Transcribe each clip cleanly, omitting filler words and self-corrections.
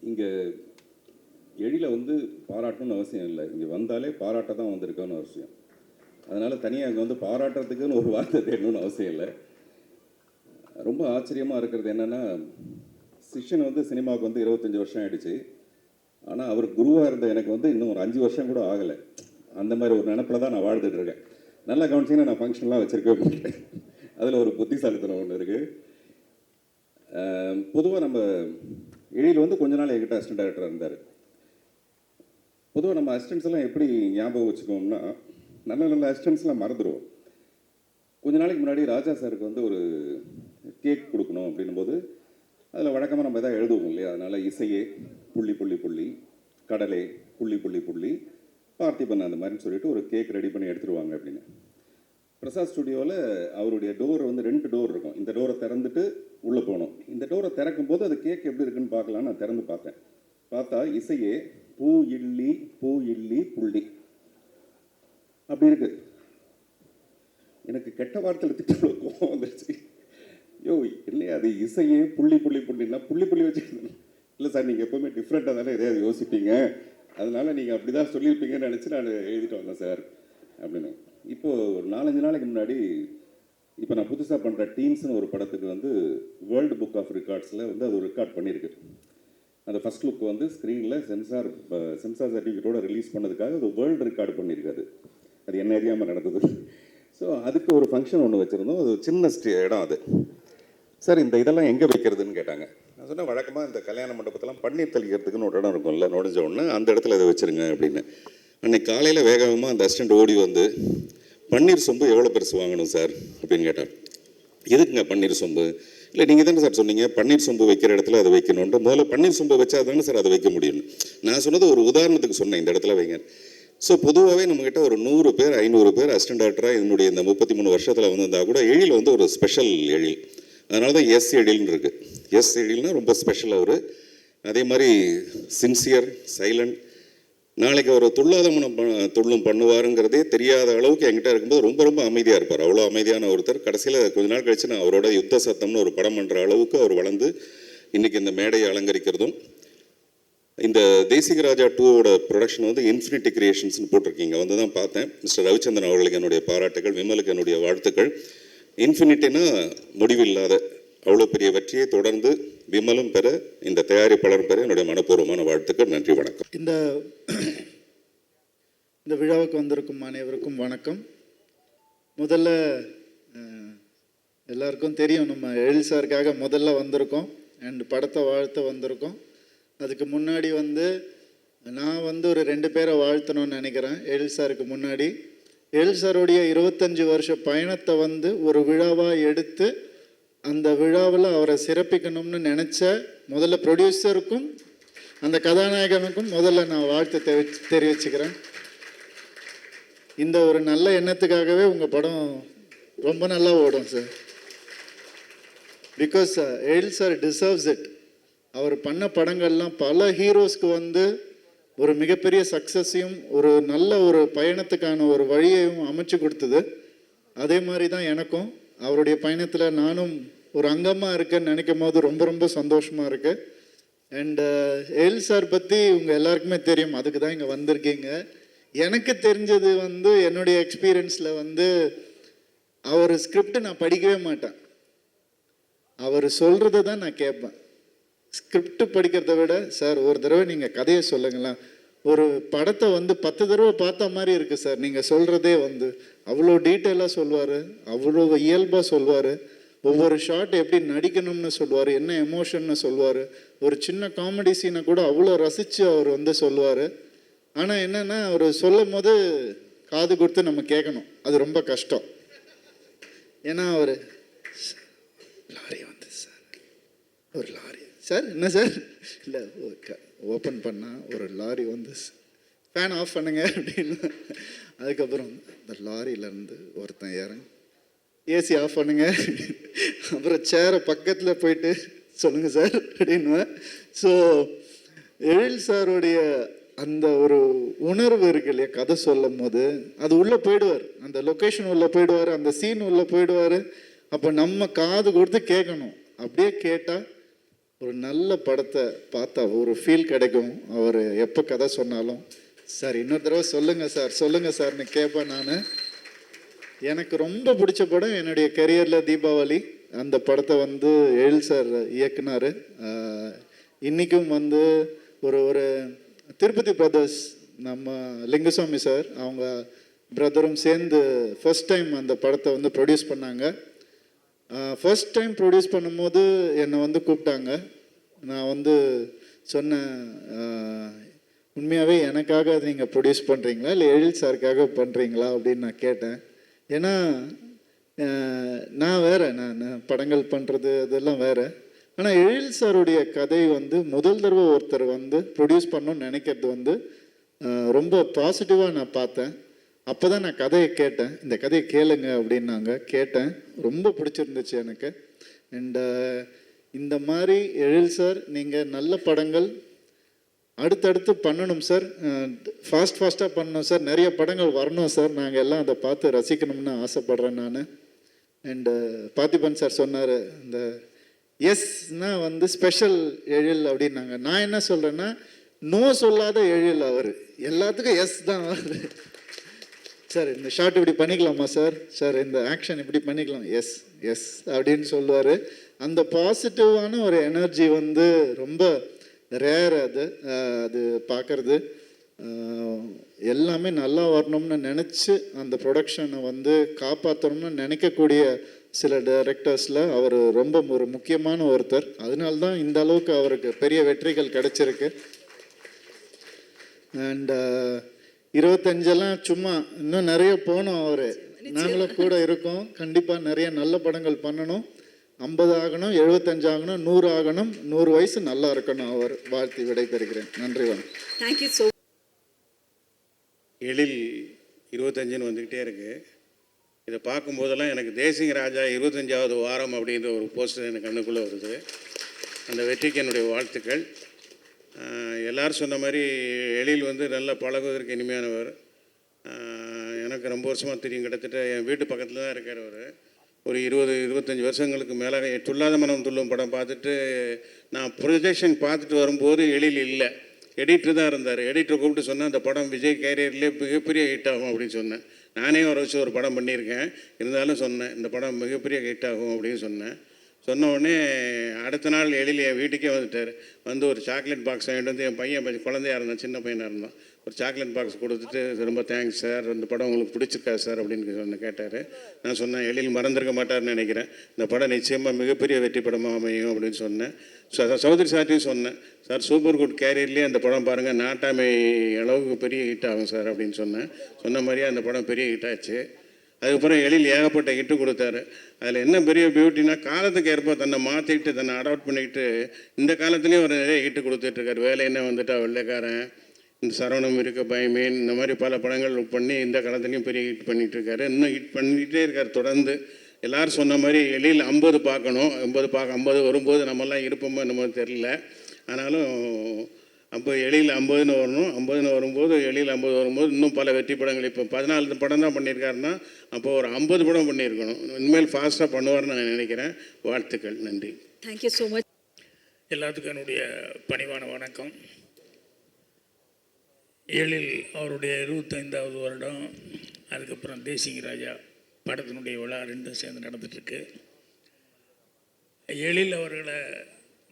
இங்கே எழில வந்து பாராட்டணும்னு அவசியம் இல்லை. இங்கே வந்தாலே பாராட்ட தான் வந்திருக்கோன்னு அவசியம். அதனால் தனியாக அங்கே வந்து பாராட்டுறதுக்குன்னு ஒரு வார்த்தை தேடணும்னு அவசியம் இல்லை. ரொம்ப ஆச்சரியமாக இருக்கிறது என்னென்னா, சிஷ்யன் வந்து சினிமாவுக்கு வந்து 25 வருஷம் ஆகிடுச்சு. ஆனால் அவர் குருவாக இருந்த எனக்கு வந்து இன்னும் ஒரு 5 வருஷம் கூட ஆகலை. அந்த மாதிரி ஒரு நினப்பில் தான் நான் வாழ்ந்துட்டு இருக்கேன். நல்லா கவனிச்சிங்கன்னா நான் ஃபங்க்ஷன்லாம் வச்சுருக்கவே மாட்டேன். அதில் ஒரு புத்திசாலித்தனம் ஒன்று இருக்குது. பொதுவாக நம்ம எழில் வந்து கொஞ்ச நாள் என்கிட்ட அசிஸ்டன்ட் டைரக்டராக இருந்தார். பொதுவாக நம்ம அசிஸ்டன்ஸ் எல்லாம் எப்படி ஞாபகம் வச்சுக்கோம்னா, நல்ல நல்ல அசிஸ்டன்ஸ்லாம் மறந்துடுவோம். கொஞ்ச நாளைக்கு முன்னாடி ராஜா சாருக்கு வந்து ஒரு கேக் கொடுக்கணும் அப்படின்னும் போது அதில் வழக்கமாக நம்ம எதாவது எழுதுவோம் இல்லையா? அதனால் இசையே புள்ளி புள்ளி புள்ளி, கடலே புள்ளி புள்ளி புள்ளி, பார்த்திபன் அந்த மாதிரின்னு சொல்லிட்டு ஒரு கேக் ரெடி பண்ணி எடுத்துருவாங்க அப்படின்னு. பிரசாத் ஸ்டுடியோவில் அவருடைய டோர் வந்து 2 டோர் இருக்கும். இந்த டோரை திறந்துட்டு உள்ளே போகணும். இந்த டோரை திறக்கும் போது அது கேக் எப்படி இருக்குன்னு பார்க்கலான்னு நான் திறந்து பார்த்தேன். பார்த்தா இசையே பூ இல்லி புள்ளி அப்படி இருக்கு. எனக்கு கெட்ட வார்த்தையில் திட்டு கோவம் வந்துருச்சு. யோ இல்லையா, அது இசையே புள்ளி புள்ளி புள்ளின்னா புள்ளி புள்ளி வச்சு இல்லை சார், நீங்கள் எப்போவுமே டிஃப்ரெண்ட்டாக தானே எதையாவது யோசிப்பீங்க, அதனால நீங்கள் அப்படி தான் சொல்லியிருப்பீங்கன்னு நினச்சி நான் எழுதிட்டு வந்தேன் சார் அப்படின்னு. இப்போது ஒரு 4-5 நாளைக்கு முன்னாடி இப்போ நான் புதுசாக பண்ணுற டீம்ஸ்னு ஒரு படத்துக்கு வந்து வேர்ல்டு புக் ஆஃப் ரெக்கார்ட்ஸில் வந்து அது ஒரு ரெக்கார்ட் பண்ணியிருக்கு. அந்த ஃபஸ்ட் லுக் வந்து ஸ்க்ரீனில் சென்சார் சர்டிஃபிகேட்டோட ரிலீஸ் பண்ணதுக்காக அது வேர்ல்டு ரெக்கார்டு பண்ணியிருக்காது. அது என்ன அறியாமல் நடந்தது. ஸோ அதுக்கு ஒரு ஃபங்க்ஷன் ஒன்று வச்சுருந்தோம். அது சின்ன இடம். அது சார் இந்த இதெல்லாம் எங்கே வைக்கிறதுன்னு கேட்டாங்க. நான் சொன்னேன், வழக்கமாக இந்த கல்யாண மண்டபத்தெல்லாம் பன்னீர் தெளிக்கிறதுக்குன்னு ஒரு இடம் இருக்கும்ல, நுழைஞ்ச உடனே அந்த இடத்துல இதை வச்சுருங்க அப்படின்னு. அன்றைக்கி காலையில் வேகமாக அந்த அசிஸ்டண்ட் ஓடி வந்து, பன்னீர் சொம்பு எவ்வளோ பெருசு வாங்கணும் சார் அப்படின்னு கேட்டார். எதுக்குங்க பன்னீர் சொம்பு? இல்லை நீங்கள் தானே சார் சொன்னீங்க பன்னீர் சொம்பு வைக்கிற இடத்துல அதை வைக்கணுன்ட்டு. முதல்ல பன்னீர் சொம்பு வச்சா தானே சார் அதை வைக்க முடியும். நான் சொன்னது ஒரு உதாரணத்துக்கு சொன்னேன், இந்த இடத்துல வைங்க. ஸோ பொதுவாகவே நம்மக்கிட்ட ஒரு 100 பேர் 500 பேர் அசிஸ்டன்ட் டைரக்டராக என்னுடைய இந்த 33 வருஷத்தில் வந்திருந்தால் கூட எழில் வந்து ஒரு ஸ்பெஷல் எழில். அதனால தான் எஸ் எழில்னு இருக்குது. எஸ் எழில்னா ரொம்ப ஸ்பெஷல் அவர். அதே மாதிரி சின்சியர், சைலண்ட். நாளைக்கு அவர் துள்ளும் பண்ணுவாருங்கிறதே தெரியாத அளவுக்கு என்கிட்ட இருக்கும்போது ரொம்ப ரொம்ப அமைதியாக இருப்பார். அவ்வளோ அமைதியான ஒருத்தர். கடைசியில் கொஞ்ச நாள் கழிச்சு நான் அவரோட யுத்த சத்தம்னு ஒரு படம் பண்ணுற அளவுக்கு அவர் வளர்ந்து இன்றைக்கி இந்த மேடையை அலங்கரிக்கிறதும். இந்த தேசிகராஜா 2ஓட ப்ரொடக்ஷன் வந்து இன்ஃபினிட்டி கிரியேஷன்ஸ்னு போட்டிருக்கீங்க, வந்து தான் பார்த்தேன். மிஸ்டர் ரவிச்சந்திரன் அவர்களுக்கு என்னுடைய பாராட்டுகள், விமலுக்கு என்னுடைய வாழ்த்துக்கள். இன்ஃபினிட்டினா முடிவில்லாத அவ்வளோ பெரிய வெற்றியை தொடர்ந்து விமலும் பெற, இந்த தயாரிப்பாளரும் பெற என்னுடைய மனப்பூர்வமான வாழ்த்துக்கள். நன்றி, வணக்கம். இந்த விழாவுக்கு வந்திருக்கும் அனைவருக்கும் வணக்கம். முதல்ல எல்லாருக்கும் தெரியும், நம்ம எழில் சாருக்காக முதல்ல வந்திருக்கோம் அண்ட் படத்தை வாழ்த்த வந்திருக்கோம். அதுக்கு முன்னாடி வந்து நான் வந்து ஒரு 2 பேரை வாழ்த்தணும்னு நினைக்கிறேன். எழில் சாருக்கு முன்னாடி எழில் சாருடைய 25 வருஷ பயணத்தை வந்து ஒரு விழாவாக எடுத்து அந்த விழாவில் அவரை சிறப்பிக்கணும்னு நினச்ச முதல்ல ப்ரொடியூசருக்கும் அந்த கதாநாயகனுக்கும் முதல்ல நான் வாழ்த்து தெரிவிச்சுக்கிறேன். இந்த ஒரு நல்ல எண்ணத்துக்காகவே உங்கள் படம் ரொம்ப நல்லா ஓடும் sir. Because Ezhil sir deserves it. அவர் பண்ண படங்கள்லாம் பல ஹீரோஸ்க்கு வந்து ஒரு மிகப்பெரிய சக்ஸஸையும் ஒரு நல்ல ஒரு பயணத்துக்கான ஒரு வழியையும் அமைச்சு கொடுத்தது. அதே மாதிரி தான் எனக்கும் அவருடைய பயணத்தில் நானும் ஒரு அங்கமாக இருக்கேன்னு நினைக்கும் போது ரொம்ப ரொம்ப சந்தோஷமாக இருக்குது. அண்டு எழில் சார் பற்றி உங்கள் எல்லாருக்குமே தெரியும், அதுக்கு தான் இங்கே வந்திருக்கீங்க. எனக்கு தெரிஞ்சது வந்து என்னுடைய எக்ஸ்பீரியன்ஸில் வந்து அவர் ஸ்கிரிப்ட் நான் படிக்கவே மாட்டேன், அவர் சொல்கிறத தான் நான் கேட்பேன். ஸ்கிரிப்ட் படிக்கிறத விட சார் ஒரு தடவை நீங்கள் கதையை சொல்லுங்களேன், ஒரு படத்தை வந்து 10 தடவை பார்த்த மாதிரி இருக்குது சார், நீங்கள் சொல்கிறதே வந்து அவ்வளோ டீட்டெயிலாக சொல்வார், அவ்வளோ இயல்பாக சொல்வார். ஒவ்வொரு ஷாட் எப்படி நடிக்கணும்னு சொல்லுவார், என்ன எமோஷன்னு சொல்லுவார். ஒரு சின்ன காமெடி சீனை கூட அவ்வளோ ரசித்து அவர் வந்து சொல்லுவார். ஆனால் என்னென்னா அவர் சொல்லும் போது காது கொடுத்து நம்ம கேட்கணும், அது ரொம்ப கஷ்டம். ஏன்னா அவர் லாரி வந்து சார், ஒரு லாரி சார், என்ன சார், இல்லை ஓப்பன் பண்ணால் ஒரு லாரி வந்து ஃபேன் ஆஃப் பண்ணுங்க அப்படின்னு. அதுக்கப்புறம் இந்த லாரியிலேருந்து ஒருத்தன் இறங்கி ஏசி ஆஃப் பண்ணுங்க, அப்புறம் சேரை பக்கத்தில் போயிட்டு சொல்லுங்கள் சார் அப்படின்னு. ஸோ எழில் சாருடைய அந்த ஒரு உணர்வு இருக்கு இல்லையா, கதை சொல்லும் போது அது உள்ளே போயிடுவார், அந்த லொக்கேஷன் உள்ளே போயிடுவார், அந்த சீன் உள்ளே போயிடுவார். அப்போ நம்ம காது கொடுத்து கேட்கணும். அப்படியே கேட்டால் ஒரு நல்ல படத்தை பார்த்தா ஒரு ஃபீல் கிடைக்கும். அவர் எப்போ கதை சொன்னாலும் சார் இன்னொரு தடவை சொல்லுங்கள் சார்னு கேட்பேன் நான். எனக்கு ரொம்ப பிடிச்ச படம் என்னுடைய கெரியரில் தீபாவளி. அந்த படத்தை வந்து எழில் சார் இயக்குனார். இன்றைக்கும் வந்து ஒரு திருப்பதி பிரதர்ஸ், நம்ம லிங்குசாமி சார் அவங்க பிரதரும் சேர்ந்து ஃபர்ஸ்ட் டைம் அந்த படத்தை வந்து ப்ரொடியூஸ் பண்ணாங்க. ஃபர்ஸ்ட் டைம் ப்ரொடியூஸ் பண்ணும்போது என்னை வந்து கூப்பிட்டாங்க. நான் வந்து சொன்னேன், உண்மையாகவே எனக்காக அதை நீங்கள் ப்ரொடியூஸ் பண்ணுறீங்களா இல்லை எழில் சாருக்காக பண்ணுறீங்களா அப்படின்னு நான் கேட்டேன். ஏன்னா நான் படங்கள் பண்ணுறது அதெல்லாம் வேறு. ஆனால் எழில் சாருடைய கதை வந்து முதல் தடவை ஒருத்தர் வந்து ப்ரொடியூஸ் பண்ணணும்னு நினைக்கிறது வந்து ரொம்ப பாசிட்டிவாக நான் பார்த்தேன். அப்போ தான் நான் கதையை கேட்டேன். இந்த கதையை கேளுங்க அப்படின்னாங்க. கேட்டேன், ரொம்ப பிடிச்சிருந்துச்சு எனக்கு. அண்டு இந்த மாதிரி எழில் சார் நீங்கள் நல்ல படங்கள் அடுத்தடுத்து பண்ணணும் சார். ஃபாஸ்ட்டாக பண்ணணும் சார். நிறைய படங்கள் வரணும் சார். நாங்கள் எல்லாம் அதை பார்த்து ரசிக்கணும்னு ஆசைப்பட்றேன் நான். அண்டு பார்த்திபன் சார் சொன்னார், இந்த எஸ்னா வந்து ஸ்பெஷல் எழில் அப்படின்னாங்க. நான் என்ன சொல்கிறேன்னா, நோ சொல்லாத எழில் அவர். எல்லாத்துக்கும் எஸ் தான் வருது. சார் இந்த ஷார்ட் இப்படி பண்ணிக்கலாமா சார் இந்த ஆக்ஷன் இப்படி பண்ணிக்கலாம், எஸ் எஸ் அப்படின்னு சொல்லுவார். அந்த பாசிட்டிவான ஒரு எனர்ஜி வந்து ரொம்ப ரேர். அது பார்க்குறது எல்லாமே நல்லா வரணும்னு நினச்சி அந்த ப்ரொடக்ஷனை வந்து காப்பாற்றணும்னு நினைக்கக்கூடிய சில டைரக்டர்ஸில் அவர் ரொம்ப ஒரு முக்கியமான ஒருத்தர். அதனால்தான் இந்த அளவுக்கு அவருக்கு பெரிய வெற்றிகள் கிடைச்சிருக்கு. அண்ட் 25 சும்மா இன்னும் நிறைய போகணும். அவர் நாங்களும் கூட இருக்கோம். கண்டிப்பாக நிறைய நல்ல படங்கள் பண்ணணும். 50 ஆகணும், 75 ஆகணும், 100 ஆகணும், 100 வயசு நல்லா இருக்கணும். அவர் வாழ்த்தி விடைபெறுகிறேன். நன்றி, வணக்கம். Thank you so. எழில் 25ன்னு வந்துக்கிட்டே இருக்குது. இதை பார்க்கும்போதெல்லாம் எனக்கு தேசிங்க ராஜா 25வது வாரம் அப்படின்ற ஒரு போஸ்டர் எனக்கு கண்ணுக்குள்ளே வருது. அந்த வெற்றிக்கு என்னுடைய வாழ்த்துக்கள். எல்லோரும் சொன்ன மாதிரி எழில் வந்து நல்லா பழகுவதற்கு இனிமையானவர். எனக்கு ரொம்ப வருஷமாக தெரியும். கிட்டத்தட்ட என் வீட்டு பக்கத்தில் தான் இருக்கார் அவர். ஒரு 20-25 வருஷங்களுக்கு மேலே துல்லாத மனம் துள்ளும் படம் பார்த்துட்டு நான் ப்ரொஜெக்ஷன் பார்த்துட்டு வரும்போது எழில் இல்லை, எடிட்டர் தான் இருந்தார். எடிட்டரை கூப்பிட்டு சொன்னேன், அந்த படம் விஜய் கேரியர்லேயே மிகப்பெரிய ஹிட் ஆகும் அப்படின்னு சொன்னேன். நானே வர வச்சு ஒரு படம் பண்ணியிருக்கேன், இருந்தாலும் சொன்னேன் இந்த படம் மிகப்பெரிய ஹிட் ஆகும் அப்படின்னு சொன்னேன். சொன்ன உடனே அடுத்த நாள் எழில் என் வீட்டுக்கே வந்துட்டார். வந்து ஒரு சாக்லேட் பாக்ஸ் வாங்கிட்டு வந்து, என் பையன் குழந்தையாக இருந்தான், சின்ன பையனாக இருந்தான், ஒரு சாக்லேட் பாக்ஸ் கொடுத்துட்டு, ரொம்ப தேங்க்ஸ் சார், இந்த படம் உங்களுக்கு பிடிச்சிருக்கா சார் அப்படின்னு கேட்டார். நான் சொன்னேன், எழில் மறந்துருக்க மாட்டார்னு நினைக்கிறேன், இந்த படம் நிச்சயமாக மிகப்பெரிய வெற்றி படமாக அமையும் அப்படின்னு சொன்னேன். சௌத்ரி சார்ட்டையும் சொன்னேன், சார் சூப்பர் குட் கேரியர்லேயே அந்த படம் பாருங்கள், நாட்டாமை அளவுக்கு பெரிய ஹிட் ஆகும் சார் அப்படின்னு சொன்னேன். சொன்ன மாதிரியே அந்த படம் பெரிய ஹிட் ஆச்சு. அதுக்கப்புறம் எழில் ஏகப்பட்ட ஹிட்டு கொடுத்தாரு. அதில் என்ன பெரிய பியூட்டினா, காலத்துக்கு ஏற்ப தன்னை மாற்றிக்கிட்டு தன்னை அடாப்ட் பண்ணிக்கிட்டு இந்த காலத்துலேயும் ஒரு நிறைய ஹிட்டு கொடுத்துட்ருக்காரு. வேலை என்ன வந்துட்டா, வெள்ளைக்காரன், இந்த சரவணம் இருக்க பயமேன், இந்த மாதிரி பல படங்கள் பண்ணி இந்த காலத்துலேயும் பெரிய ஹிட் பண்ணிகிட்ருக்காரு. இன்னும் ஹிட் பண்ணிகிட்டே இருக்கார் தொடர்ந்து. எல்லோரும் சொன்ன மாதிரி எழில் 50 பார்க்கணும். 50 வரும்போது நம்மெல்லாம் இருப்போமோ என்னமோ தெரியல. ஆனாலும் அப்போ எழில் 50ன்னு வரணும். 50ன்னு வரும்போது எழில் 50 வரும்போது இன்னும் பல வெற்றி படங்கள், இப்போ 14 படம் தான் பண்ணியிருக்காருன்னா அப்போ ஒரு 50 படம் பண்ணியிருக்கணும். இனிமேல் ஃபாஸ்ட்டாக பண்ணுவார்னு நான் நினைக்கிறேன். வாழ்த்துக்கள், நன்றி. Thank you so much. எல்லாத்துக்கும் என்னுடைய பணிவான வணக்கம். எழில் அவருடைய 25வது வருடம், அதுக்கப்புறம் தேசிங்க ராஜா படத்தினுடைய விழா ரெண்டும் சேர்ந்து நடந்துகிட்ருக்கு. எழில் அவர்களை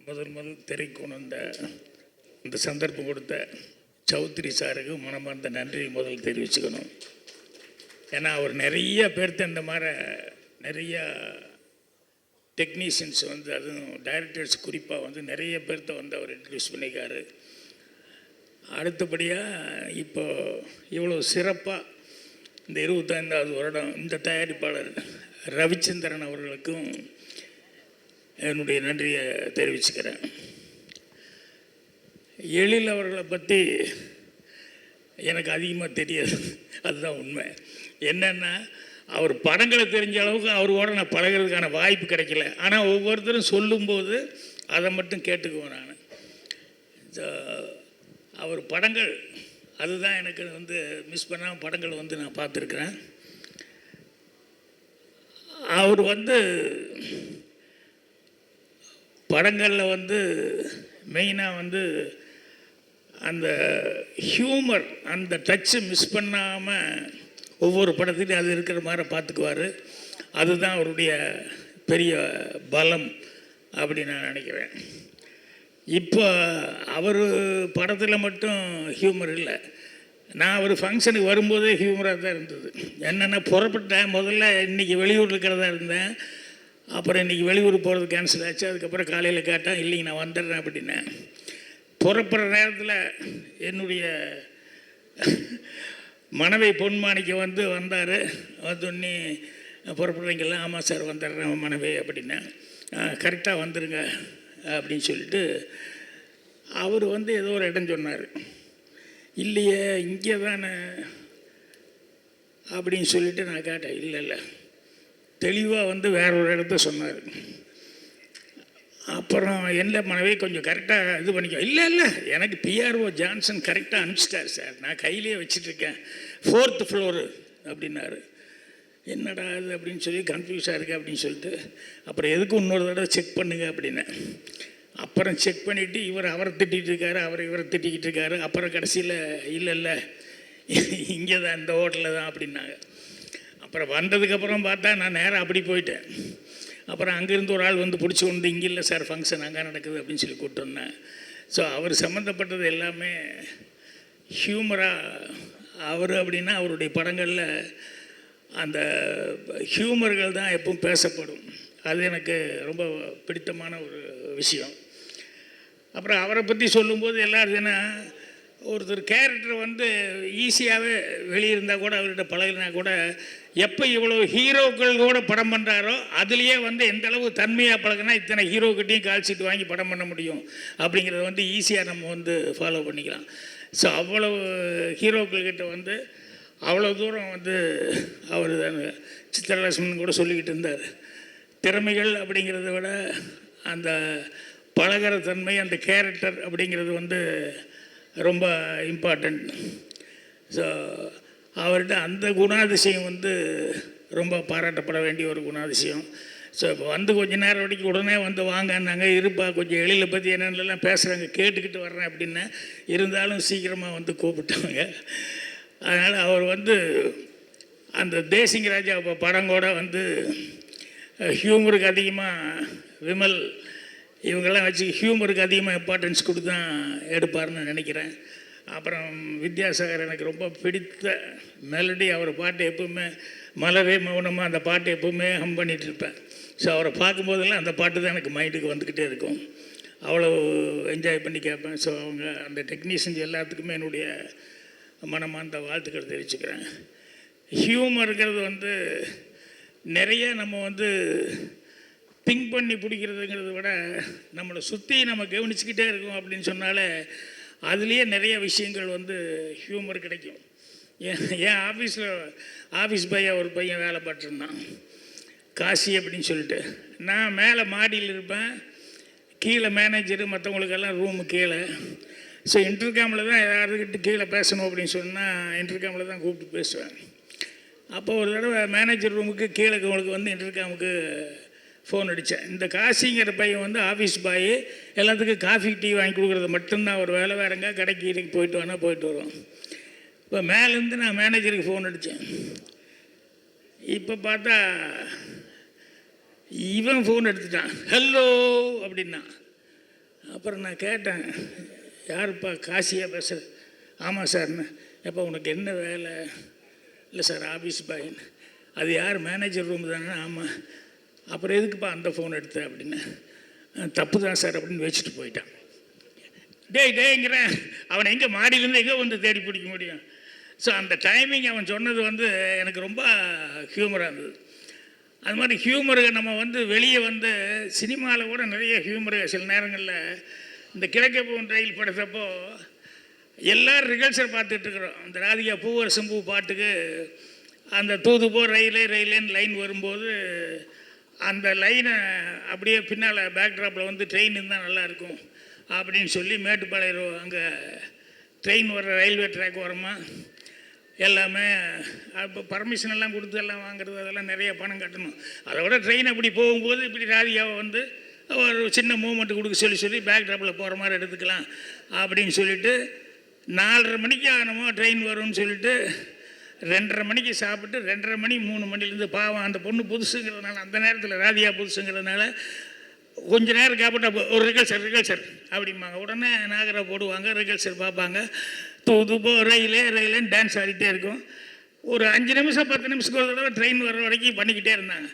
முதல் திரைக்கு கொண்ட இந்த சந்தர்ப்பம் கொடுத்த சௌத்ரி சாருக்கு மனமார்ந்த நன்றி முதல் தெரிவிச்சுக்கணும். ஏன்னா அவர் நிறைய பேர்த்த இந்த மாதிரி நிறையா டெக்னீஷியன்ஸ் வந்து, அதுவும் டைரக்டர்ஸ் குறிப்பாக வந்து நிறைய பேர்த்த வந்து அவர் இன்ட்ரடியூஸ் பண்ணிக்காரு. அடுத்தபடியாக இப்போ இவ்வளோ சிறப்பாக இந்த 25வது வருடம் இந்த தயாரிப்பாளர் ரவிச்சந்திரன் அவர்களுக்கும் என்னுடைய நன்றியை தெரிவிச்சுக்கிறேன். எழில் அவர்களை பற்றி எனக்கு அதிகமாக தெரியாது, அதுதான் உண்மை. என்னென்னா, அவர் படங்களை தெரிஞ்ச அளவுக்கு அவரோட நான் பழகிறதுக்கான வாய்ப்பு கிடைக்கல. ஆனால் ஒவ்வொருத்தரும் சொல்லும்போது அதை மட்டும் கேட்டுக்குவேன் நான். அவர் படங்கள் அதுதான் எனக்கு வந்து மிஸ் பண்ணாமல் படங்கள் வந்து நான் பார்த்துருக்குறேன். அவர் வந்து படங்களில் வந்து மெயினாக வந்து அந்த ஹியூமர், அந்த டச்சு மிஸ் பண்ணாமல் ஒவ்வொரு படத்துலையும் அது இருக்கிற மாதிரி பார்த்துக்குவார். அதுதான் அவருடைய பெரிய பலம் அப்படின்னு நான் நினைக்கிறேன். இப்போ அவர் படத்தில் மட்டும் ஹியூமர் இல்லை, நான் ஒரு ஃபங்க்ஷனுக்கு வரும்போதே ஹியூமராக தான் இருந்தது. என்னென்னா புறப்பட்டேன், முதல்ல இன்றைக்கி வெளியூர் இருக்கிறதா இருந்தேன், அப்புறம் இன்றைக்கி வெளியூர் போகிறது கேன்சல் ஆச்சு. அதுக்கப்புறம் காலையில் கேட்டேன், இல்லைங்க நான் வந்துடுறேன் அப்படின்னேன். புறப்படுற நேரத்தில் என்னுடைய மனைவி பொன்மாணிக்கு வந்தார். வந்தோடனே புறப்படுறீங்களா? ஆமாம் சார் வந்துடுறேன் மனைவி அப்படின்னேன். கரெக்டாக வந்துடுங்க அப்படின்னு சொல்லிட்டு அவர் ஏதோ ஒரு இடம் சொன்னார். இல்லையே இங்கே தானே அப்படின்னு சொல்லிட்டு நான் கேட்டேன். இல்லை தெளிவாக வேற ஒரு இடத்த சொன்னார். அப்புறம் என்ன மனைவி கொஞ்சம் கரெக்டாக இது பண்ணிக்கோ. இல்லை எனக்கு பிஆர்ஓ ஜான்சன் கரெக்டாக அனுப்பிச்சிட்டார் சார், நான் கையிலேயே வச்சிட்ருக்கேன், 4th ஃப்ளோரு அப்படின்னாரு. என்னடா அது அப்படின்னு சொல்லி கன்ஃபியூஸாக இருக்குது அப்படின்னு சொல்லிட்டு அப்புறம் எதுக்கு இன்னொரு தடவை செக் பண்ணுங்க அப்படின்னேன். அப்புறம் செக் பண்ணிவிட்டு அவரை திட்டிகிட்டு இருக்காரு, இவரை திட்டிக்கிட்டு இருக்காரு. அப்புறம் கடைசியில் இல்லை இங்கே தான் இந்த ஹோட்டலில் தான் அப்படின்னாங்க. அப்புறம் வந்ததுக்கப்புறம் பார்த்தா நான் நேராக அப்படி போயிட்டேன். அப்புறம் அங்கேருந்து ஒரு ஆள் பிடிச்சி இங்கே இல்லை சார் ஃபங்க்ஷன் அங்கே நடக்குது அப்படின்னு சொல்லி கூப்பிட்டு வந்தேன். ஸோ அவர் சம்மந்தப்பட்டது எல்லாமே ஹியூமராக. அவர் அப்படின்னா அவருடைய படங்களில் அந்த ஹியூமர்கள் தான் எப்பவும் பேசப்படும். அது எனக்கு ரொம்ப பிடித்தமான ஒரு விஷயம். அப்புறம் அவரை பற்றி சொல்லும்போது எல்லோரும் என்ன, ஒருத்தர் கேரக்டர் ஈஸியாகவே வெளியிருந்தால் கூட அவர்கிட்ட பழகினா கூட எப்போ இவ்வளோ ஹீரோக்கள் கூட படம் பண்ணுறாரோ அதுலேயே எந்த அளவு தன்மையாக பழகினா இத்தனை ஹீரோக்கிட்டையும் கால்ஷீட் வாங்கி படம் பண்ண முடியும் அப்படிங்கிறத ஈஸியாக நம்ம ஃபாலோ பண்ணிக்கலாம். ஸோ அவ்வளவு ஹீரோக்கள்கிட்ட அவ்வளோ தூரம் அவர் சித்திரலட்சுமன் கூட சொல்லிக்கிட்டு இருந்தார். திறமைகள் அப்படிங்கிறத விட அந்த பழகிற தன்மை, அந்த கேரக்டர் அப்படிங்கிறது ரொம்ப இம்பார்ட்டண்ட். ஸோ அவர்கிட்ட அந்த குணாதிசயம் ரொம்ப பாராட்டப்பட வேண்டிய ஒரு குணாதிசயம். ஸோ இப்போ கொஞ்ச நேரம் வரைக்கும் உடனே வாங்கன்னாங்க, இருப்பா கொஞ்சம் எழிலை பற்றி என்னென்னலாம் பேசுகிறாங்க கேட்டுக்கிட்டு வர்றேன் அப்படின்னு. இருந்தாலும் சீக்கிரமாக கூப்பிட்டாங்க. அதனால் அவர் அந்த தேசிங்க ராஜா படம் கூட ஹியூமருக்கு அதிகமாக விமல் இவங்கெல்லாம் வச்சு ஹியூமருக்கு அதிகமாக இம்பார்ட்டன்ஸ் கொடுத்து தான் எடுப்பார்னு நினைக்கிறேன். அப்புறம் வித்யாசாகர் எனக்கு ரொம்ப பிடித்த மெலடி, அவர் பாட்டு எப்பவுமே மலரே மௌனமாக அந்த பாட்டு எப்பவுமே ஹம் பண்ணிகிட்டு இருப்பேன். ஸோ அவரை பார்க்கும்போதெல்லாம் அந்த பாட்டு தான் எனக்கு மைண்டுக்கு வந்துக்கிட்டே இருக்கும். அவ்வளோ என்ஜாய் பண்ணி கேட்பேன். ஸோ அவங்க அந்த டெக்னீஷியன்ஸ் எல்லாத்துக்குமே என்னுடைய மனமார்ந்த வாழ்த்துக்கள் தெரிவிச்சுக்கிறேன். ஹியூமருங்கிறது நிறைய நம்ம திங்க் பண்ணி பிடிக்கிறதுங்கிறத விட நம்மளை சுற்றி நம்ம கவனிச்சுக்கிட்டே இருக்கோம் அப்படின்னு சொன்னாலே அதுலேயே நிறைய விஷயங்கள் ஹியூமர் கிடைக்கும். என் ஆஃபீஸ் பையன் ஒரு பையன் வேலை பார்த்துருந்தான், காசி அப்படின்னு சொல்லிட்டு. நான் மேலே மாடியில் இருப்பேன், கீழே மேனேஜரு மற்றவங்களுக்கெல்லாம் ரூமு கீழே. ஸோ இன்டர்காமில் தான் யாருக்கிட்ட கீழே பேசணும் அப்படின்னு சொன்னால் இன்டர்காமில் தான் கூப்பிட்டு பேசுவேன். அப்போ ஒரு தடவை மேனேஜர் ரூமுக்கு கீழே உங்களுக்கு இன்டர்காமுக்கு ஃபோன் அடித்தேன். இந்த காசிங்கிற பையன் ஆஃபீஸ் பாய், எல்லாத்துக்கும் காஃபி டீ வாங்கி கொடுக்குறது மட்டும்தான் ஒரு வேலை, வேறங்க கடைக்கு இன்றைக்கி போயிட்டு வேணால் போயிட்டு வரோம். இப்போ மேலேருந்து நான் மேனேஜருக்கு ஃபோன் அடித்தேன். இப்போ பார்த்தா இவன் ஃபோன் எடுத்துட்டான், ஹலோ அப்படின்னா. அப்புறம் நான் கேட்டேன், யாருப்பா காசியாக பேசுகிறது? ஆமாம் சார்ண்ணே. எப்போ உனக்கு என்ன வேலை? இல்லை சார் ஆஃபீஸ் பாயின்னு. அது யார் மேனேஜர் ரூம் தானே? ஆமாம். அப்புறம் எதுக்குப்பா அந்த ஃபோன் எடுத்த அப்படின்னு. தப்பு தான் சார் அப்படின்னு வச்சுட்டு போயிட்டான். டேய்ங்கிறேன், அவனை எங்கே மாடியிலேருந்து எங்கே தேடி பிடிக்க முடியும்? ஸோ அந்த டைமிங் அவன் சொன்னது எனக்கு ரொம்ப ஹியூமராக இருந்தது. அது மாதிரி ஹியூமருக்கு நம்ம வெளியே சினிமாவில் கூட நிறைய ஹியூமரு. சில நேரங்களில் இந்த கிழக்கே போகும் ரயில் படுத்தப்போ எல்லோரும் ரிகல்சல் பார்த்துட்ருக்குறோம். அந்த ராதிகா பூவரசம் பூ பாட்டுக்கு அந்த தூது போ ரயிலேன்னு லைன் வரும்போது அந்த லைனை அப்படியே பின்னால் பேக்ட்ராப்பில் ட்ரெயின் இருந்தால் நல்லாயிருக்கும் அப்படின்னு சொல்லி மேட்டுப்பாளையம் அங்கே ட்ரெயின் வர்ற ரயில்வே ட்ராக் வரமா எல்லாமே இப்போ பர்மிஷன் எல்லாம் கொடுத்து எல்லாம் வாங்குறது, அதெல்லாம் நிறைய பணம் கட்டணும். அதை விட ட்ரெயின் அப்படி போகும்போது இப்படி ராதிகாவை ஒரு சின்ன மூமெண்ட் கொடுக்க சொல்லி பேக் ட்ராப்பில் போகிற மாதிரி எடுத்துக்கலாம் அப்படின்னு சொல்லிட்டு 4:30 மணிக்கு ஆனமோ ட்ரெயின் வரும்னு சொல்லிட்டு 2:30 மணிக்கு சாப்பிட்டு 2:30 மணி 3 மணிலேருந்து பாவம் அந்த பொண்ணு புதுசுங்கிறதுனால அந்த நேரத்தில் ராதியா புதுசுங்கிறதுனால கொஞ்ச நேரம் காப்பிட்டு ஒரு ரிகல்சர் அப்படிம்பாங்க. உடனே நாகரா போடுவாங்க, ரிகல்சர் பார்ப்பாங்க, தூது போ ரயிலேன்னு டான்ஸ் ஆடிட்டே இருக்கும். ஒரு 5 நிமிஷம் 10 நிமிஷத்துக்கு ஒரு தடவை ட்ரெயின் வர வரைக்கும் பண்ணிக்கிட்டே இருந்தாங்க.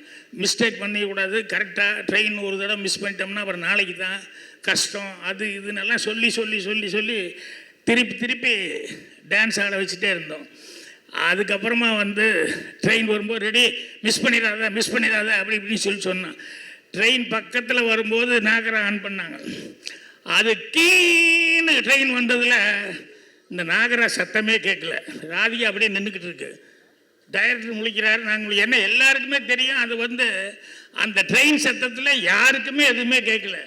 மிஸ்டேக் பண்ணிக்கூடாது, கரெக்டாக ட்ரெயின் ஒரு தடவை மிஸ் பண்ணிட்டோம்னா அப்புறம் நாளைக்கு தான் கஷ்டம், அது இதுன்னெல்லாம் சொல்லி திருப்பி டான்ஸ் ஆட வச்சுட்டே இருந்தோம். அதுக்கப்புறமா வந்து ட்ரெயின் வரும்போது ரெடி, மிஸ் பண்ணிடாத அப்படி இப்படின்னு சொன்னான். ட்ரெயின் பக்கத்தில் வரும்போது நாகரா ஆன் பண்ணாங்க. அது கீழே ட்ரெயின் வந்ததில் இந்த நாகரா சத்தமே கேட்கல. ராதிகா அப்படியே நின்றுக்கிட்டு இருக்கு. டைரக்டர் முழிக்கிறாரு. நாங்கள் என்ன எல்லாருக்குமே தெரியும், அது வந்து அந்த ட்ரெயின் சத்தத்தில் யாருக்குமே எதுவுமே கேட்கல.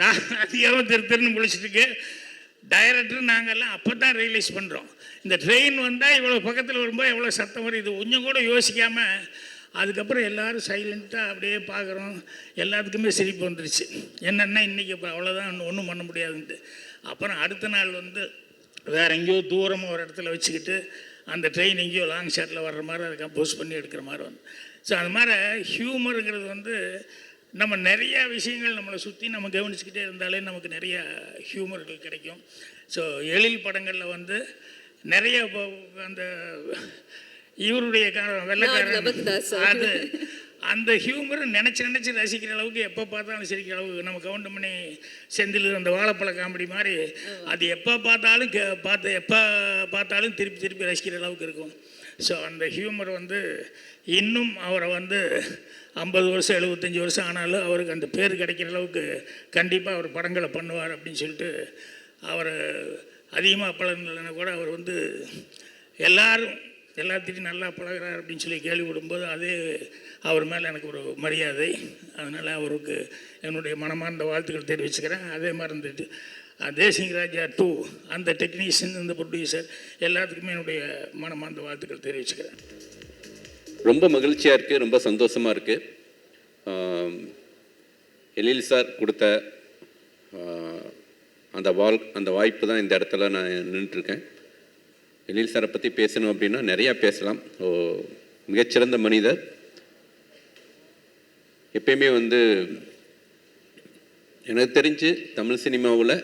ராதிகாவும் திருன்னு முழிச்சிட்டு இருக்கு. டைரக்டர் நாங்கள்லாம் அப்போ தான் ரியலைஸ் பண்ணுறோம், இந்த ட்ரெயின் வந்தால் இவ்வளோ பக்கத்தில் வரும்போது எவ்வளோ சத்தம் வரும், இது கொஞ்சம் கூட யோசிக்காமல். அதுக்கப்புறம் எல்லோரும் சைலண்ட்டாக அப்படியே பார்க்குறோம். எல்லாத்துக்குமே சிரிப்பு வந்துருச்சு. என்னென்னா இன்றைக்கி இப்போ அவ்வளோதான், ஒன்றும் பண்ண முடியாதுன்ட்டு. அப்புறம் அடுத்த நாள் வந்து வேறு எங்கேயோ தூரமாக ஒரு இடத்துல வச்சுக்கிட்டு அந்த ட்ரெயின் எங்கேயோ லாங் ஷாட்டில் வர்ற மாதிரி அதை கம்போஸ் பண்ணி எடுக்கிற மாதிரி வந்து. ஸோ அது மாதிரி ஹியூமருங்கிறது வந்து நம்ம நிறையா விஷயங்கள் நம்மளை சுற்றி நம்ம கவனிச்சுக்கிட்டே இருந்தாலே நமக்கு நிறையா ஹியூமர்கள் கிடைக்கும். ஸோ எழில் படங்களில் வந்து நிறைய அந்த இவருடைய வெள்ளைக்காரன் அது அந்த ஹியூமர் நினச்சி ரசிக்கிற அளவுக்கு எப்போ பார்த்தாலும் சிரிக்கிற அளவுக்கு, நம்ம கவுண்டமணி செந்தில் அந்த வாழைப்பழ காமெடி மாதிரி அது எப்போ பார்த்தாலும் திருப்பி ரசிக்கிற அளவுக்கு இருக்கும். ஸோ அந்த ஹியூமர் வந்து இன்னும் அவரை வந்து 50 வருஷம் 75 வருஷம் ஆனாலும் அவருக்கு அந்த பேர் கிடைக்கிற அளவுக்கு கண்டிப்பாக அவர் படங்களை பண்ணுவார் அப்படின்னு சொல்லிட்டு அவர் அதிகமாக பழகினா கூட அவர் வந்து எல்லாத்திட்டையும் நல்லா பழகிறார் அப்படின்னு சொல்லி கேள்விப்படும்போது அதே அவர் மேலே எனக்கு ஒரு மரியாதை. அதனால் அவருக்கு என்னுடைய மனமார்ந்த வாழ்த்துக்கள் தெரிவிச்சுக்கிறேன். அதே மாதிரி இருந்துட்டு தேசிங் ராஜா 2 அந்த டெக்னீஷியன், இந்த ப்ரொடியூசர் எல்லாத்துக்குமே என்னுடைய மனமார்ந்த வாழ்த்துக்கள் தெரிவிச்சுக்கிறேன். ரொம்ப மகிழ்ச்சியாக இருக்குது, ரொம்ப சந்தோஷமாக இருக்குது. எழில் சார் கொடுத்த அந்த வாய்ப்பு தான் இந்த இடத்துல நான் நின்றுட்டுருக்கேன். எழில் சாரை பற்றி பேசணும் அப்படின்னா நிறையா பேசலாம். மிகச்சிறந்த மனிதர். எப்பயுமே வந்து எனக்கு தெரிஞ்சு தமிழ் சினிமாவில்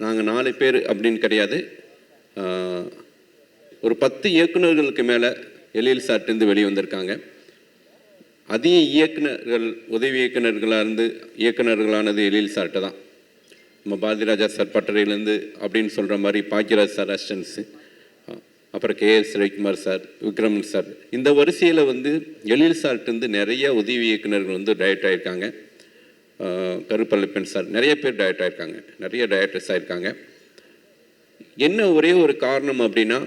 நாங்கள் 4 பேர் அப்படின்னு கிடையாது, ஒரு 10 இயக்குநர்களுக்கு மேலே எழில் சார்ட்டேருந்து வெளியே வந்திருக்காங்க. அதிக இயக்குநர்கள் உதவி இயக்குநர்களானது எழில் சார்ட்ட தான். நம்ம பாரதிராஜா சார் பட்டறையிலேருந்து அப்படின்னு சொல்கிற மாதிரி பாக்கியராஜ் சார் அசிஸ்டன்ஸு, அப்புறம் K S Ravikumar sir, Vikraman sir, இந்த வரிசையில் வந்து எழில் சார்ட்டேருந்து நிறைய உதவி இயக்குநர்கள் வந்து டைரக்ட் ஆகியிருக்காங்க. கருப்பள்ளப்பன் சார், நிறைய பேர் டைரக்ட் ஆகியிருக்காங்க, நிறைய டைரக்டர்ஸ் ஆகியிருக்காங்க. என்ன ஒரே ஒரு காரணம் அப்படின்னா,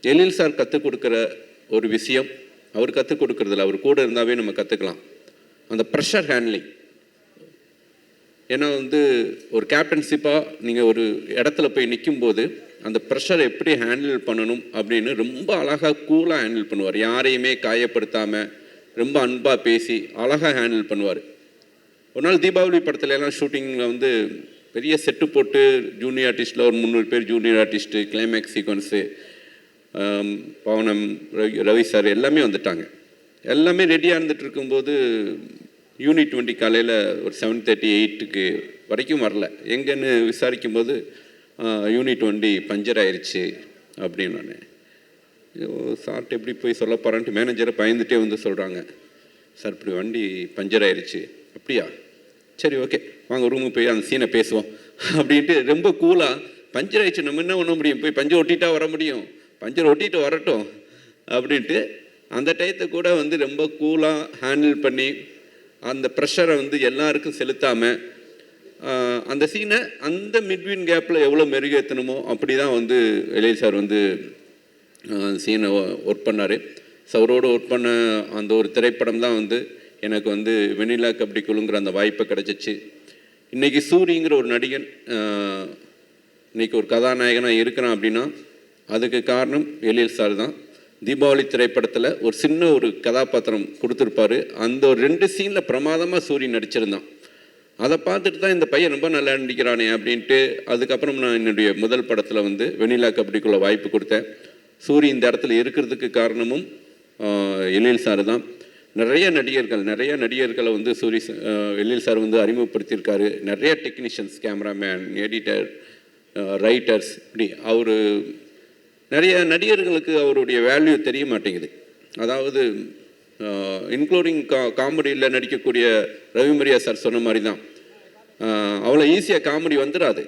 எழில் சார் கற்றுக் கொடுக்குற ஒரு விஷயம், அவர் கற்றுக் கொடுக்குறதில்ல, அவர் கூட இருந்தாவே நம்ம கற்றுக்கலாம், அந்த ப்ரெஷர் ஹேண்ட்லிங். ஏன்னா வந்து ஒரு கேப்டன்ஷிப்பாக நீங்கள் ஒரு இடத்துல போய் நிற்கும்போது அந்த ப்ரெஷரை எப்படி ஹேண்டில் பண்ணணும் அப்படின்னு ரொம்ப அழகாக கூலாக ஹேண்டில் பண்ணுவார். யாரையுமே காயப்படுத்தாமல் ரொம்ப அன்பாக பேசி அழகாக ஹேண்டில் பண்ணுவார். ஒரு நாள் தீபாவளி படத்துலலாம் ஷூட்டிங்கில் வந்து பெரிய செட்டு போட்டு ஜூனியர் ஆர்டிஸ்டில் ஒரு 300 பேர் ஜூனியர் ஆர்டிஸ்ட்டு, கிளைமேக்ஸ் சீக்வன்ஸு, பவனம், ரவி சார் எல்லாமே வந்துட்டாங்க. எல்லாமே ரெடியாக இருந்துகிட்டு இருக்கும்போது யூனிட் 20 காலையில் ஒரு 7:38 வரைக்கும் வரல. எங்கன்னு விசாரிக்கும் போது யூனிட் 20 பஞ்சர் ஆயிடுச்சு அப்படின்னு. நான் சார்ட்டு எப்படி போய் சொல்ல போகிறான்ட்டு மேனேஜரை பயந்துகிட்டே வந்து சொல்கிறாங்க, சார் இப்படி வண்டி பஞ்சர் ஆயிடுச்சு. அப்படியா, சரி ஓகே வாங்க ரூமுக்கு போய் அந்த சீனை பேசுவோம் அப்படின்ட்டு ரொம்ப கூலாக, பஞ்சர் ஆயிடுச்சு நம்ம என்ன பண்ண முடியும், போய் பஞ்சர் ஒட்டிட்டா வர முடியும், பஞ்சர் ஒட்டிட்டு வரட்டும் அப்படின்ட்டு அந்த டயத்தை கூட வந்து ரொம்ப கூலாக ஹேண்டில் பண்ணி அந்த ப்ரெஷரை வந்து எல்லாருக்கும் செலுத்தாமல் அந்த சீனை அந்த மிட்வீன் கேப்பில் எவ்வளோ மெருகேற்றணுமோ அப்படி தான் வந்து எழில் சார் வந்து சீனை ஒர்க் பண்ணார். ஸோ அவரோடு ஒர்க் பண்ண அந்த ஒரு திரைப்படம் தான் வந்து எனக்கு வந்து வெண்ணிலா கபடி குழுங்கிற அந்த வாய்ப்பை கிடச்சிச்சு. இன்றைக்கி சூரிங்கிற ஒரு நடிகன் இன்றைக்கி ஒரு கதாநாயகனாக இருக்கிறான் அப்படின்னா அதுக்கு காரணம் எழில் சார் தான். தீபாவளி திரைப்படத்தில் ஒரு சின்ன ஒரு கதாபாத்திரம் கொடுத்துருப்பாரு. அந்த ஒரு 2 சீனில் பிரமாதமாக சூரியன் நடிச்சிருந்தான். அதை பார்த்துட்டு தான் இந்த பையன் ரொம்ப நல்லா நடிக்கிறானே அப்படின்ட்டு அதுக்கப்புறம் நான் என்னுடைய முதல் படத்தில் வந்து வெண்ணிலா கபடிக்குள்ளே வாய்ப்பு கொடுத்தேன். சூரி இந்த இடத்துல இருக்கிறதுக்கு காரணமும் எழில் சார் தான். நிறைய நடிகர்களை வந்து எழில் சார் வந்து அறிமுகப்படுத்தியிருக்காரு. நிறைய டெக்னீஷியன்ஸ், கேமராமேன், எடிட்டர், ரைட்டர்ஸ், இப்படி அவர் நிறைய நடிகர்களுக்கு அவருடைய வேல்யூ தெரிய மாட்டேங்குது. அதாவது இன்க்ளூடிங் காமெடியில் நடிக்கக்கூடிய ரவிமரியா சார் சொன்ன மாதிரி தான், அவ்வளோ ஈஸியாக காமெடி வந்துடாது.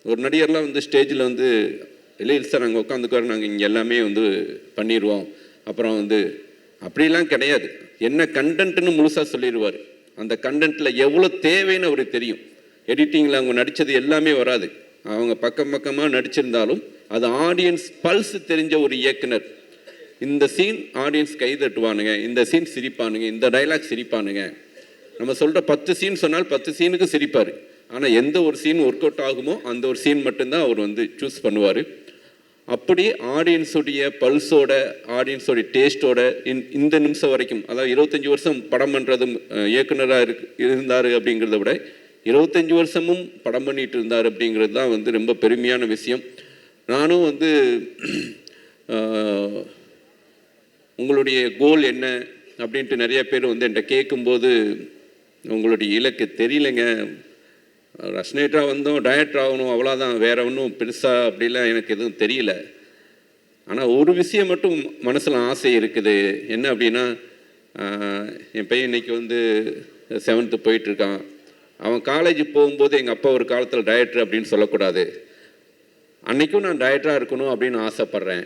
ஒரு நடிகர்லாம் வந்து ஸ்டேஜில் வந்து எழில் சார் அங்கே உட்காந்துக்குவாரு, நாங்கள் இங்கே எல்லாமே வந்து பண்ணிடுவோம், அப்புறம் வந்து அப்படிலாம் கிடையாது. என்ன கண்டென்ட்னு முழுசாக சொல்லிடுவார். அந்த கண்டென்ட்டில் எவ்வளோ தேவைன்னு அவருக்கு தெரியும். எடிட்டிங்கில் அவங்க நடித்தது எல்லாமே வராது. அவங்க பக்கமாக நடிச்சிருந்தாலும் அது ஆடியன்ஸ் பல்ஸ் தெரிஞ்ச ஒரு இயக்குனர். இந்த சீன் ஆடியன்ஸ் கை தட்டுவானுங்க, இந்த சீன் சிரிப்பானுங்க, இந்த டைலாக் சிரிப்பானுங்க. நம்ம சொல்கிற 10 சீன் சொன்னால் 10 சீனுக்கு சிரிப்பார். ஆனால் எந்த ஒரு சீன் ஒர்க் அவுட் ஆகுமோ அந்த ஒரு சீன் மட்டும்தான் அவர் வந்து சூஸ் பண்ணுவார். அப்படி ஆடியன்ஸுடைய பல்ஸோட, ஆடியன்ஸோடைய டேஸ்ட்டோட இந்த நிமிஷம் வரைக்கும், அதாவது 25 வருஷம் படம் பண்ணுறதும் இயக்குனராக இருந்தார் அப்படிங்கிறத விட 25 வருஷமும் படம் பண்ணிட்டு இருந்தார் அப்படிங்கிறது தான் வந்து ரொம்ப பெருமையான விஷயம். நானும் வந்து உங்களுடைய கோல் என்ன அப்படின்ட்டு நிறைய பேர் வந்து என்கிட்ட கேட்கும்போது, உங்களுடைய இலக்கு தெரியலைங்க, ரஸ்னேட்டராக வந்தோம், டைரக்டர் ஆகணும், அவ்வளோதான், வேற ஒன்றும் பெருசாக அப்படிலாம் எனக்கு எதுவும் தெரியல. ஆனால் ஒரு விஷயம் மட்டும் மனசில் ஆசை இருக்குது. என்ன அப்படின்னா, என் பையன் இன்னைக்கு வந்து 7th போயிட்டுருக்கான். அவன் காலேஜ் போகும்போது எங்கள் அப்பா ஒரு காலத்தில் டைரக்டர் அப்படின்னு சொல்லக்கூடாது. அன்றைக்கும் நான் டைரக்டராக இருக்கணும் அப்படின்னு ஆசைப்பட்றேன்.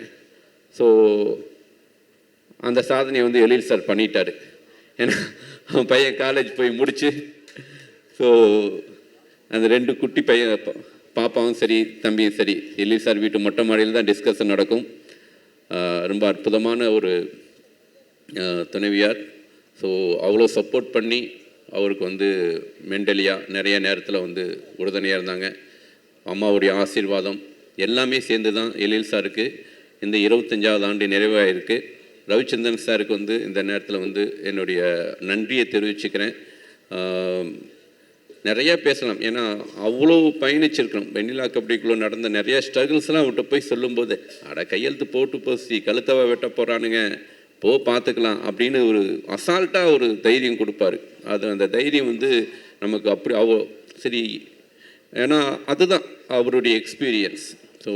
ஸோ அந்த சாதனையை வந்து எழில் சார் பண்ணிட்டார். ஏன்னா அவன் பையன் காலேஜ் போய் முடித்து, ஸோ அந்த 2 குட்டி பையன், பாப்பாவும் சரி தம்பியும் சரி, எழில் சார் வீட்டு மொட்டை மாடியில் தான் டிஸ்கஷன் நடக்கும். ரொம்ப அற்புதமான ஒரு துணைவியார். ஸோ அவ்வளோ சப்போர்ட் பண்ணி அவருக்கு வந்து மென்டலியாக நிறைய நேரத்தில் வந்து உறுதுணையாக இருந்தாங்க. அம்மாவுடைய ஆசீர்வாதம் எல்லாமே சேர்ந்து தான் எழில் சாருக்கு இந்த 25வது ஆண்டு நிறைவாயிருக்கு. ரவிச்சந்திரன் சாருக்கு வந்து இந்த நேரத்தில் வந்து என்னுடைய நன்றியை தெரிவிச்சுக்கிறேன். நிறையா பேசலாம், ஏன்னா அவ்வளோ பயணிச்சிருக்கணும். வெண்ணிலா கபடிக்குள்ளே நடந்த நிறைய ஸ்ட்ரகிள்ஸ்லாம் அவர்கிட்ட போய் சொல்லும்போது, அட கையெழுத்து போட்டு போசி கழுத்தவ வெட்ட போகிறானுங்க, பார்த்துக்கலாம் அப்படின்னு ஒரு அசால்ட்டாக ஒரு தைரியம் கொடுப்பாரு. அந்த தைரியம் வந்து நமக்கு அப்படி சரி, ஏன்னா அதுதான் அவருடைய எக்ஸ்பீரியன்ஸ். ஸோ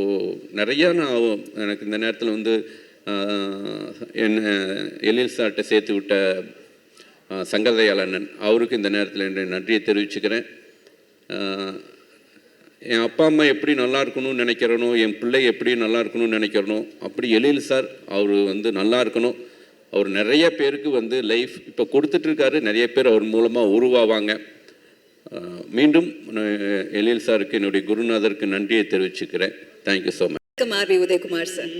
நிறையா எனக்கு இந்த நேரத்தில் வந்து என்ன எழில் சார்கிட்ட சேர்த்து விட்ட சங்கரதயாளன் அவருக்கு இந்த நேரத்தில் என்னுடைய நன்றியை தெரிவிச்சுக்கிறேன். என் அப்பா அம்மா எப்படி நல்லா இருக்கணும்னு நினைக்கிறனோ, என் பிள்ளை எப்படி நல்லா இருக்கணும்னு நினைக்கிறனோ, அப்படி எழில் சார் அவர் வந்து நல்லா இருக்கணும். அவர் நிறைய பேருக்கு வந்து லைஃப் இப்போ கொடுத்துட்ருக்காரு. நிறைய பேர் அவர் மூலமாக உருவாவாங்க. மீண்டும் எழில் சாருக்கு என்னுடைய குருநாதருக்கு நன்றியை தெரிவிச்சுக்கிறேன். Thank you so much. R V. Udayakumar sir.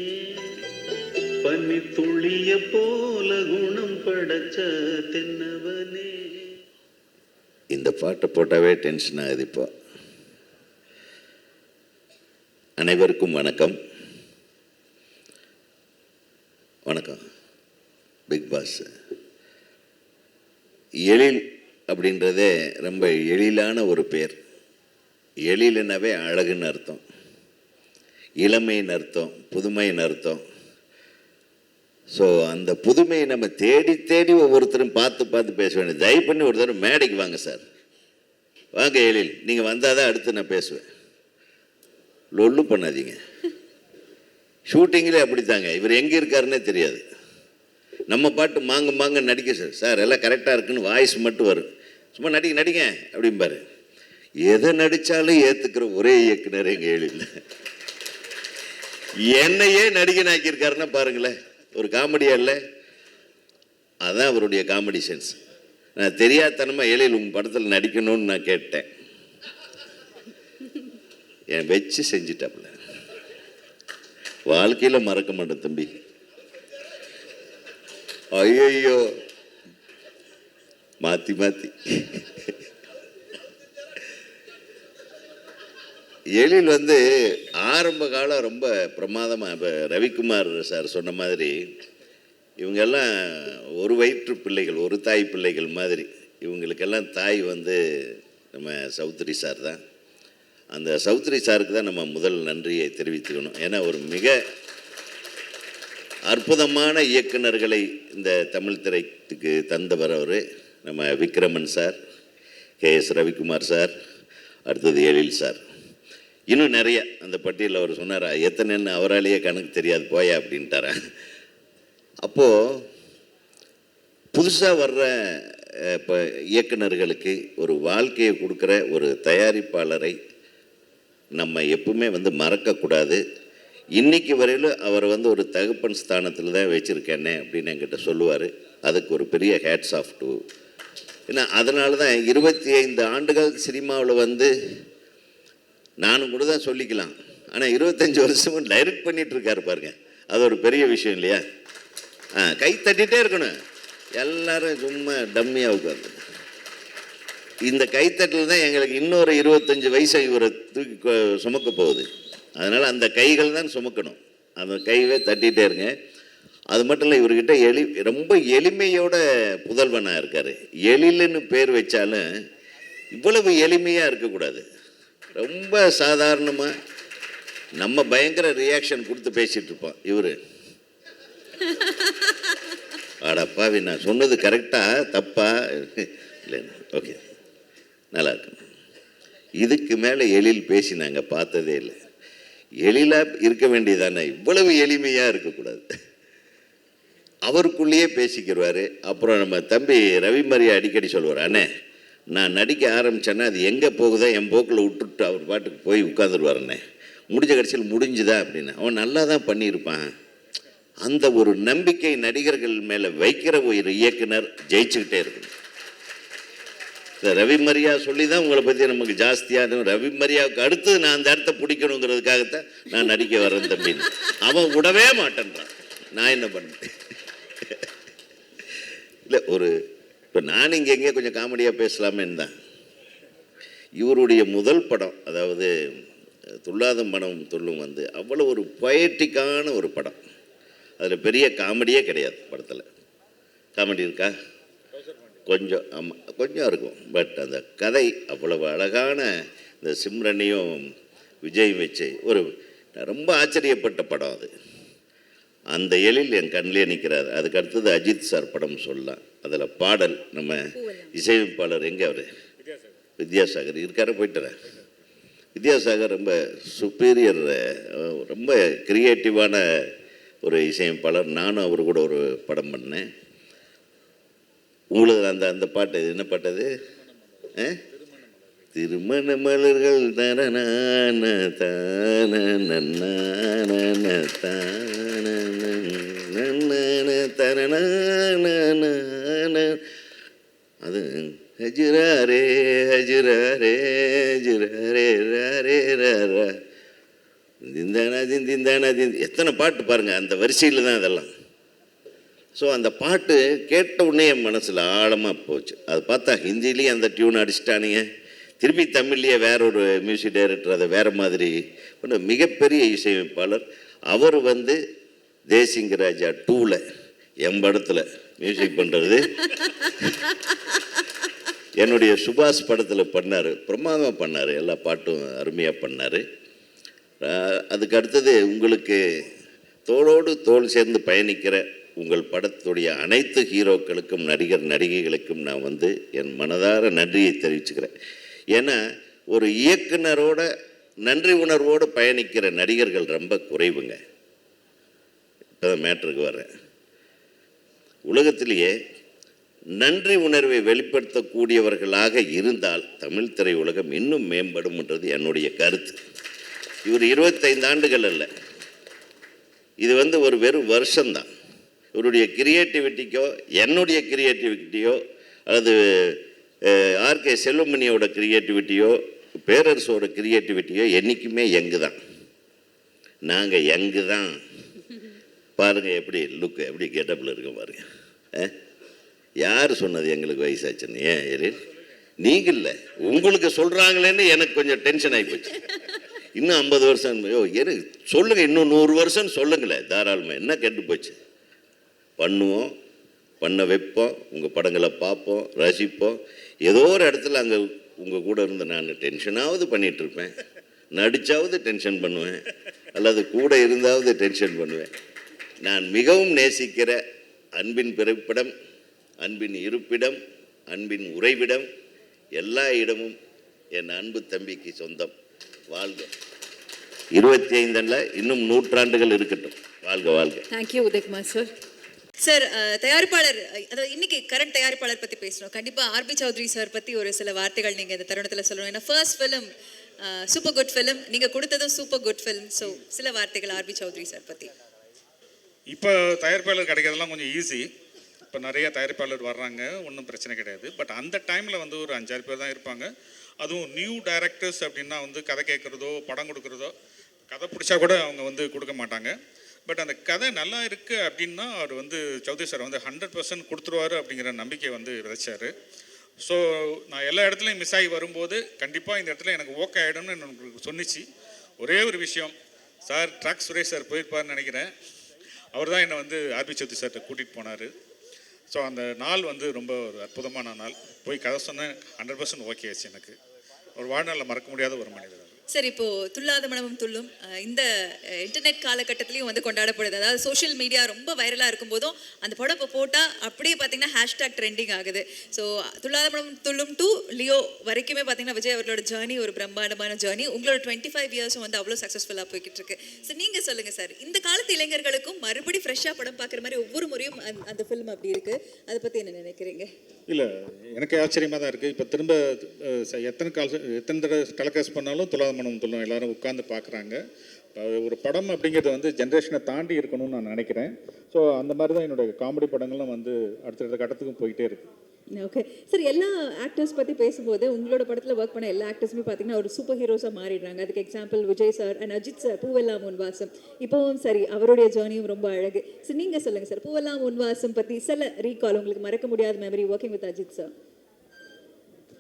பனி துளிய போல குணம் படைச்ச தென்னவனே. இந்த பாட்டை போட்டாவே டென்ஷன் ஆகுது. இப்போ அனைவருக்கும் வணக்கம். வணக்கம். பிக் பாஸ் எழில் அப்படின்றதே ரொம்ப எழிலான ஒரு பேர். எழிலுனாவே அழகுன்னு அர்த்தம், இளமைன்னு அர்த்தம், புதுமைன்னு அர்த்தம். ஸோ அந்த புதுமையை நம்ம தேடி தேடி ஒவ்வொருத்தரும் பார்த்து பார்த்து பேச வேண்டியது. தயவு பண்ணி ஒரு தடவை மேடைக்கு வாங்க சார், வாங்க எழில், நீங்கள் வந்தால் தான் அடுத்து நான் பேசுவேன். லொல்லு பண்ணாதீங்க. ஷூட்டிங்கில் அப்படித்தாங்க, இவர் எங்கே இருக்காருன்னே தெரியாது. நம்ம பாட்டு மாங்க நடிக்க சார், சார் எல்லாம் கரெக்டாக இருக்குன்னு வாய்ஸ் மட்டும் வரும். சும்மா நடிங்க அப்படிம்பாரு. எதை நடித்தாலும் ஏற்றுக்கிற ஒரே இயக்குனர் எங்கள் எழில். என்னையே நடிகன் ஆக்கியிருக்காருன்னா பாருங்களேன், ஒரு காமெடியா இல்லை? அதுதான் அவருடைய காமெடி சென்ஸ். நான் தெரியாதனமாக எழில் உங்கள் படத்தில் நடிக்கணும்னு நான் கேட்டேன், என் வச்சு செஞ்சிட்டாப்புல. வாழ்க்கையில் மறக்க மாட்டேன் தம்பி. ஐயோ மாற்றி எழில் வந்து ஆரம்ப காலம் ரொம்ப பிரமாதமாக, இப்போ ரவிக்குமார் சார் சொன்ன மாதிரி இவங்கெல்லாம் ஒரு வயிற்று பிள்ளைகள், ஒரு தாய் பிள்ளைகள் மாதிரி. இவங்களுக்கெல்லாம் தாய் வந்து நம்ம சௌத்ரி சார் தான். அந்த சௌத்ரி சாருக்கு தான் நம்ம முதல் நன்றியை தெரிவித்துக்கணும். ஏன்னா ஒரு மிக அற்புதமான இயக்குனர்களை இந்த தமிழ் திரைக்கு தந்தவர் அவர். நம்ம Vikraman sir, KS Ravikumar sir, அடுத்தது எழில் சார், இன்னும் நிறைய. அந்த பட்டியலில் அவர் சொன்னாரா எத்தனைன்னு அவராலேயே கணக்கு தெரியாது போயா அப்படின்ட்டாரா. அப்போது புதுசாக வர்ற இப்போ இயக்குனர்களுக்கு ஒரு வாழ்க்கையை கொடுக்குற ஒரு தயாரிப்பாளரை நம்ம எப்பவுமே மறக்கக்கூடாது. இன்றைக்கி வரையிலும் அவர் ஒரு தகப்பன் ஸ்தானத்தில் தான் வச்சுருக்கேனே அப்படின்னு என்கிட்ட சொல்லுவார். அதுக்கு ஒரு பெரிய ஹேட்ஸ் ஆஃப் டு. ஏன்னா அதனால தான் 25 ஆண்டுகள் சினிமாவில் நானும் கூட தான் சொல்லிக்கலாம். ஆனால் 25 வருஷமும் டைரக்ட் பண்ணிகிட்டு இருக்காரு பாருங்க. அது ஒரு பெரிய விஷயம் இல்லையா? கை தட்டிகிட்டே இருக்கணும். எல்லாரும் சும்மா டம்மியாக உட்காந்து இந்த கைத்தட்டில் தான் எங்களுக்கு இன்னொரு 25 வயசை இவரை தூக்கி சுமக்க போகுது. அதனால் அந்த கைகள் தான் சுமக்கணும். அந்த கைவே தட்டிகிட்டே இருங்க. அது மட்டும் இல்லை, இவர்கிட்ட ரொம்ப எளிமையோட புதல்வனாக இருக்கார். எழில்னு பேர் வச்சாலும் இவ்வளவு எளிமையாக இருக்கக்கூடாது. ரொம்ப சாதாரணமாக நம்ம பயங்கர ரியாக்ஷன் கொடுத்து பேசிகிட்டு இருப்போம். இவர் ஆடப்பாவி நான் சொன்னது கரெக்டாக தப்பா இல்லை, ஓகே நல்லா இருக்கு. இதுக்கு மேலே எழில் பேசி நாங்கள் பார்த்ததே இல்லை. எழிலாக இருக்க வேண்டியதானே, இவ்வளவு எளிமையாக இருக்கக்கூடாது. அவருக்குள்ளேயே பேசிக்கிடுவார். அப்புறம் நம்ம தம்பி ரவிமரியா அடிக்கடி சொல்லுவார், அண்ணே நான் நடிக்க ஆரம்பித்தேன்னா அது எங்கே போகுதோ என் போக்கில் விட்டுட்டு அவர் பாட்டுக்கு போய் உட்காந்துருவார். அண்ணே முடிஞ்ச கடைசியில் முடிஞ்சுதா அப்படின்னு அவன் நல்லா தான் பண்ணியிருப்பான். அந்த ஒரு நம்பிக்கை நடிகர்கள் மேலே வைக்கிற ஒரு இயக்குனர் ஜெயிச்சுக்கிட்டே இருக்கணும். இந்த ரவிமரியா சொல்லி தான் உங்களை பற்றி நமக்கு ஜாஸ்தியாக, ரவிமரியாவுக்கு அடுத்து நான் அந்த இடத்த பிடிக்கணுங்கிறதுக்காகத்தான் நான் நடிக்க வரேன் தம்பின்னு. அவன் விடவே மாட்டேன்றான். நான் என்ன பண்ணேன் இல்லை, இப்போ நான் இங்கே எங்கேயே கொஞ்சம் காமெடியாக பேசலாமேன்னு தான். இவருடைய முதல் படம், அதாவது துள்ளாத மனம் துள்ளும் அவ்வளோ ஒரு பொயட்டிக்கான ஒரு படம். அதில் பெரிய காமெடியே கிடையாது. படத்தில் காமெடி இருக்கா? கொஞ்சம், ஆமாம் கொஞ்சம் இருக்கும். பட் அந்த கதை அவ்வளவு அழகான, இந்த சிம்ரனையும் விஜய் வச்சு ரொம்ப ஆச்சரியப்பட்ட படம் அது. அந்த எழில் என் கண்ணிலே நிற்கிறார். அதுக்கு அடுத்தது அஜித் சார் படம் சொல்லலாம். அதில் பாடல் நம்ம இசையமைப்பாளர் எங்கே அவர் வித்யாசாகர் இருக்கார, போயிட்டுற வித்யாசாகர் ரொம்ப சுப்பீரியர், ரொம்ப கிரியேட்டிவான ஒரு இசையமைப்பாளர். நானும் அவர் கூட ஒரு படம் பண்ணேன். உங்களுக்கு அந்த பாட்டு என்ன பாட்டு அது? திருமண மலர்கள் தரண தான தரண அது ஹஜுராரே ஹஜுராரே ஹஜுராரே ரே ரா திந்தானா திந்தானா எத்தனை பாட்டு பாருங்கள். அந்த வரிசையில் தான் அதெல்லாம். ஸோ அந்த பாட்டு கேட்ட உடனே என் மனசில் ஆழமாக போச்சு. அது பார்த்தா ஹிந்திலேயும் அந்த டியூன் அடிச்சிட்டானுங்க, திருப்பி தமிழ்லேயே வேற ஒரு மியூசிக் டைரக்டர் அதை வேறு மாதிரி மிகப்பெரிய இசையமைப்பாளர். அவர் தேசிங்க ராஜா 2ல் என் படத்தில் மியூசிக் பண்ணுறது, என்னுடைய சுபாஷ் படத்தில் பண்ணார். பிரமாதமாக பண்ணார். எல்லா பாட்டும் அருமையாக பண்ணார். அதுக்கு அடுத்தது உங்களுக்கு தோளோடு தோள் சேர்ந்து பயணிக்கிற உங்கள் படத்துடைய அனைத்து ஹீரோக்களுக்கும் நடிகர் நடிகைகளுக்கும் நான் என் மனதார நன்றியை தெரிவிச்சுக்கிறேன். ஏன்னா ஒரு இயக்குனரோட நன்றி உணர்வோடு பயணிக்கிற நடிகர்கள் ரொம்ப குறைவுங்க. இப்போ தான் மேட்ருக்கு வர்றேன். உலகத்திலேயே நன்றி உணர்வை வெளிப்படுத்தக்கூடியவர்களாக இருந்தால் தமிழ் திரை உலகம் இன்னும் மேம்படும்ன்றது என்னுடைய கருத்து. இவர் 25 ஆண்டுகள் அல்ல, இது ஒரு வெறும் வருஷம்தான். இவருடைய கிரியேட்டிவிட்டிக்கோ என்னுடைய கிரியேட்டிவிட்டியோ அல்லது ஆர்கே செல்வமணியோட கிரியேட்டிவிட்டியோ பேரரசோட கிரியேட்டிவிட்டியோ என்றைக்குமே யங்கு தான். நாங்கள் யங்கு தான். பாருங்கள் எப்படி லுக்கு, எப்படி கெட்டப்பில் இருக்க பாருங்கள். யார் சொன்னது எங்களுக்கு வயசாச்சுன்னு? ஏன் எழில் நீங்கள் இல்லை, உங்களுக்கு சொல்கிறாங்களேன்னு எனக்கு கொஞ்சம் டென்ஷன் ஆகிப்போச்சு. இன்னும் 50 வருஷம் எனக்கு சொல்லுங்கள், இன்னும் 100 வருஷம் சொல்லுங்களேன் தாராளமாக. என்ன கெட்டு போச்சு? பண்ணுவோம், பண்ண வைப்போம், உங்கள் படங்களை பார்ப்போம், ரசிப்போம். ஏதோ ஒரு இடத்துல அங்கே உங்கள் கூட இருந்து நான் டென்ஷனாவது பண்ணிகிட்ருப்பேன், நடிச்சாவது டென்ஷன் பண்ணுவேன், அல்லது கூட இருந்தாவது டென்ஷன் பண்ணுவேன். நான் மிகவும் நேசிக்கிற அன்பின் பிறப்பிடம், அன்பின் இருப்பிடம், அன்பின் உறைவிடம், எல்லா இடமும் என் அன்பு தம்பிக்கு சொந்தம். வாழ்க. 25 அல்ல, இன்னும் 100 ஆண்டுகள் இருக்கட்டும். வாழ்க வாழ்க. Thank you Udhayakumar sir. சார், தயாரிப்பாளர், அதாவது இன்னைக்கு கரண்ட் தயாரிப்பாளர் பற்றி பேசணும். கண்டிப்பாக ஆர்பி சௌத்ரி சார் பற்றி ஒரு சில வார்த்தைகள் நீங்கள் இந்த தருணத்தில் சொல்லணும். ஏன்னா first film super good film, நீங்கள் கொடுத்ததும் சூப்பர் குட் ஃபிலிம். ஸோ சில வார்த்தைகள் ஆர்பி சௌத்ரி சார் பற்றி. இப்போ தயாரிப்பாளர் கிடைக்கிறதெல்லாம் கொஞ்சம் ஈஸி. இப்போ நிறைய தயாரிப்பாளர் வர்றாங்க, ஒன்றும் பிரச்சனை கிடையாது. பட் அந்த டைமில் வந்து ஒரு 5-6 பேர் தான் இருப்பாங்க. அதுவும் நியூ டைரக்டர்ஸ் அப்படின்னா வந்து கதை கேட்குறதோ படம் கொடுக்குறதோ, கதை பிடிச்சா கூட அவங்க வந்து கொடுக்க மாட்டாங்க. பட் அந்த கதை நல்லா இருக்குது அப்படின்னா அவர் வந்து சௌத்ரி சார் வந்து 100% கொடுத்துருவாரு அப்படிங்கிற நம்பிக்கை வந்து விதைச்சார். ஸோ நான் எல்லா இடத்துலையும் மிஸ் ஆகி வரும்போது கண்டிப்பாக இந்த இடத்துல எனக்கு ஓகே ஆகிடும்னு எனக்கு சொன்னிச்சு. ஒரே ஒரு விஷயம், சார் ட்ராக் சுரேஷ் சார் போயிருப்பார்னு நினைக்கிறேன். அவர் தான் என்னை வந்து ஆர்பி சௌத்ரி சார்கிட்ட கூட்டிகிட்டு போனார். ஸோ அந்த நாள் வந்து ரொம்ப ஒரு அற்புதமான நாள். போய் கதை சொன்னேன், 100% ஓகே ஆச்சு. எனக்கு ஒரு வாழ்நாளில் மறக்க முடியாத ஒரு மனிதர். சார், இப்போ துள்ளாத மனமும் துள்ளும் இந்த இன்டர்நெட் காலகட்டத்திலையும் வந்து கொண்டாடப்படுது. அதாவது சோஷியல் மீடியா ரொம்ப வைரலாக இருக்கும்போதும் அந்த படம் இப்போ போட்டால் அப்படியே பார்த்தீங்கன்னா ஹேஷ்டாக் ட்ரெண்டிங் ஆகுது. ஸோ துள்ளாத மனமும் துள்ளும் டு லியோ வரைக்குமே பார்த்தீங்கன்னா விஜய் அவர்களோட ஜேர்னி ஒரு பிரம்மாண்டமான ஜேர்னி. உங்களோட 25 இயர்ஸும் வந்து அவ்வளோ சக்ஸஸ்ஃபுல்லாக போய்கிட்டு இருக்கு. ஸோ நீங்கள் சொல்லுங்கள் சார், இந்த காலத்து இளைஞர்களுக்கும் மறுபடி ஃப்ரெஷ்ஷாக படம் பார்க்குற மாதிரி ஒவ்வொரு முறையும் அந்த ஃபிலிம் அப்படி இருக்குது, அதை பற்றி என்ன நினைக்கிறீங்க? இல்லை, எனக்கு ஆச்சரியமாக தான் இருக்குது. இப்போ திரும்ப எத்தனை தடவை டெலிகாஸ்ட் பண்ணாலும் துள்ளாத மனம் துள்ளும் எல்லாரும் உட்காந்து பார்க்குறாங்க. ஒரு படம் அப்படிங்கிறது வந்து ஜென்ரேஷனை தாண்டி இருக்கணும்னு நான் நினைக்கிறேன். ஸோ அந்த மாதிரி தான் என்னுடைய காமெடி படங்களும் வந்து அடுத்தடுத்த கட்டத்துக்கும் போயிட்டே இருக்கு. ஓகே சார், எல்லா ஆக்டர்ஸ் பற்றி பேசும்போது உங்களோட படத்தில் ஒர்க் பண்ண எல்லா ஆக்டர்ஸுமே பார்த்தீங்கன்னா ஒரு சூப்பர் ஹீரோஸாக மாறிடுறாங்க. அதுக்கு example Vijay sir and Ajith sir. Poovellam Unvaasam இப்போவும் சரி, அவருடைய ஜேர்னியும் ரொம்ப அழகு. ஸோ நீங்கள் சொல்லுங்கள் சார், பூவெல்லாம் உன்வாசம் பற்றி சில ரீகால், உங்களுக்கு மறக்க முடியாத memory working with Ajith sir.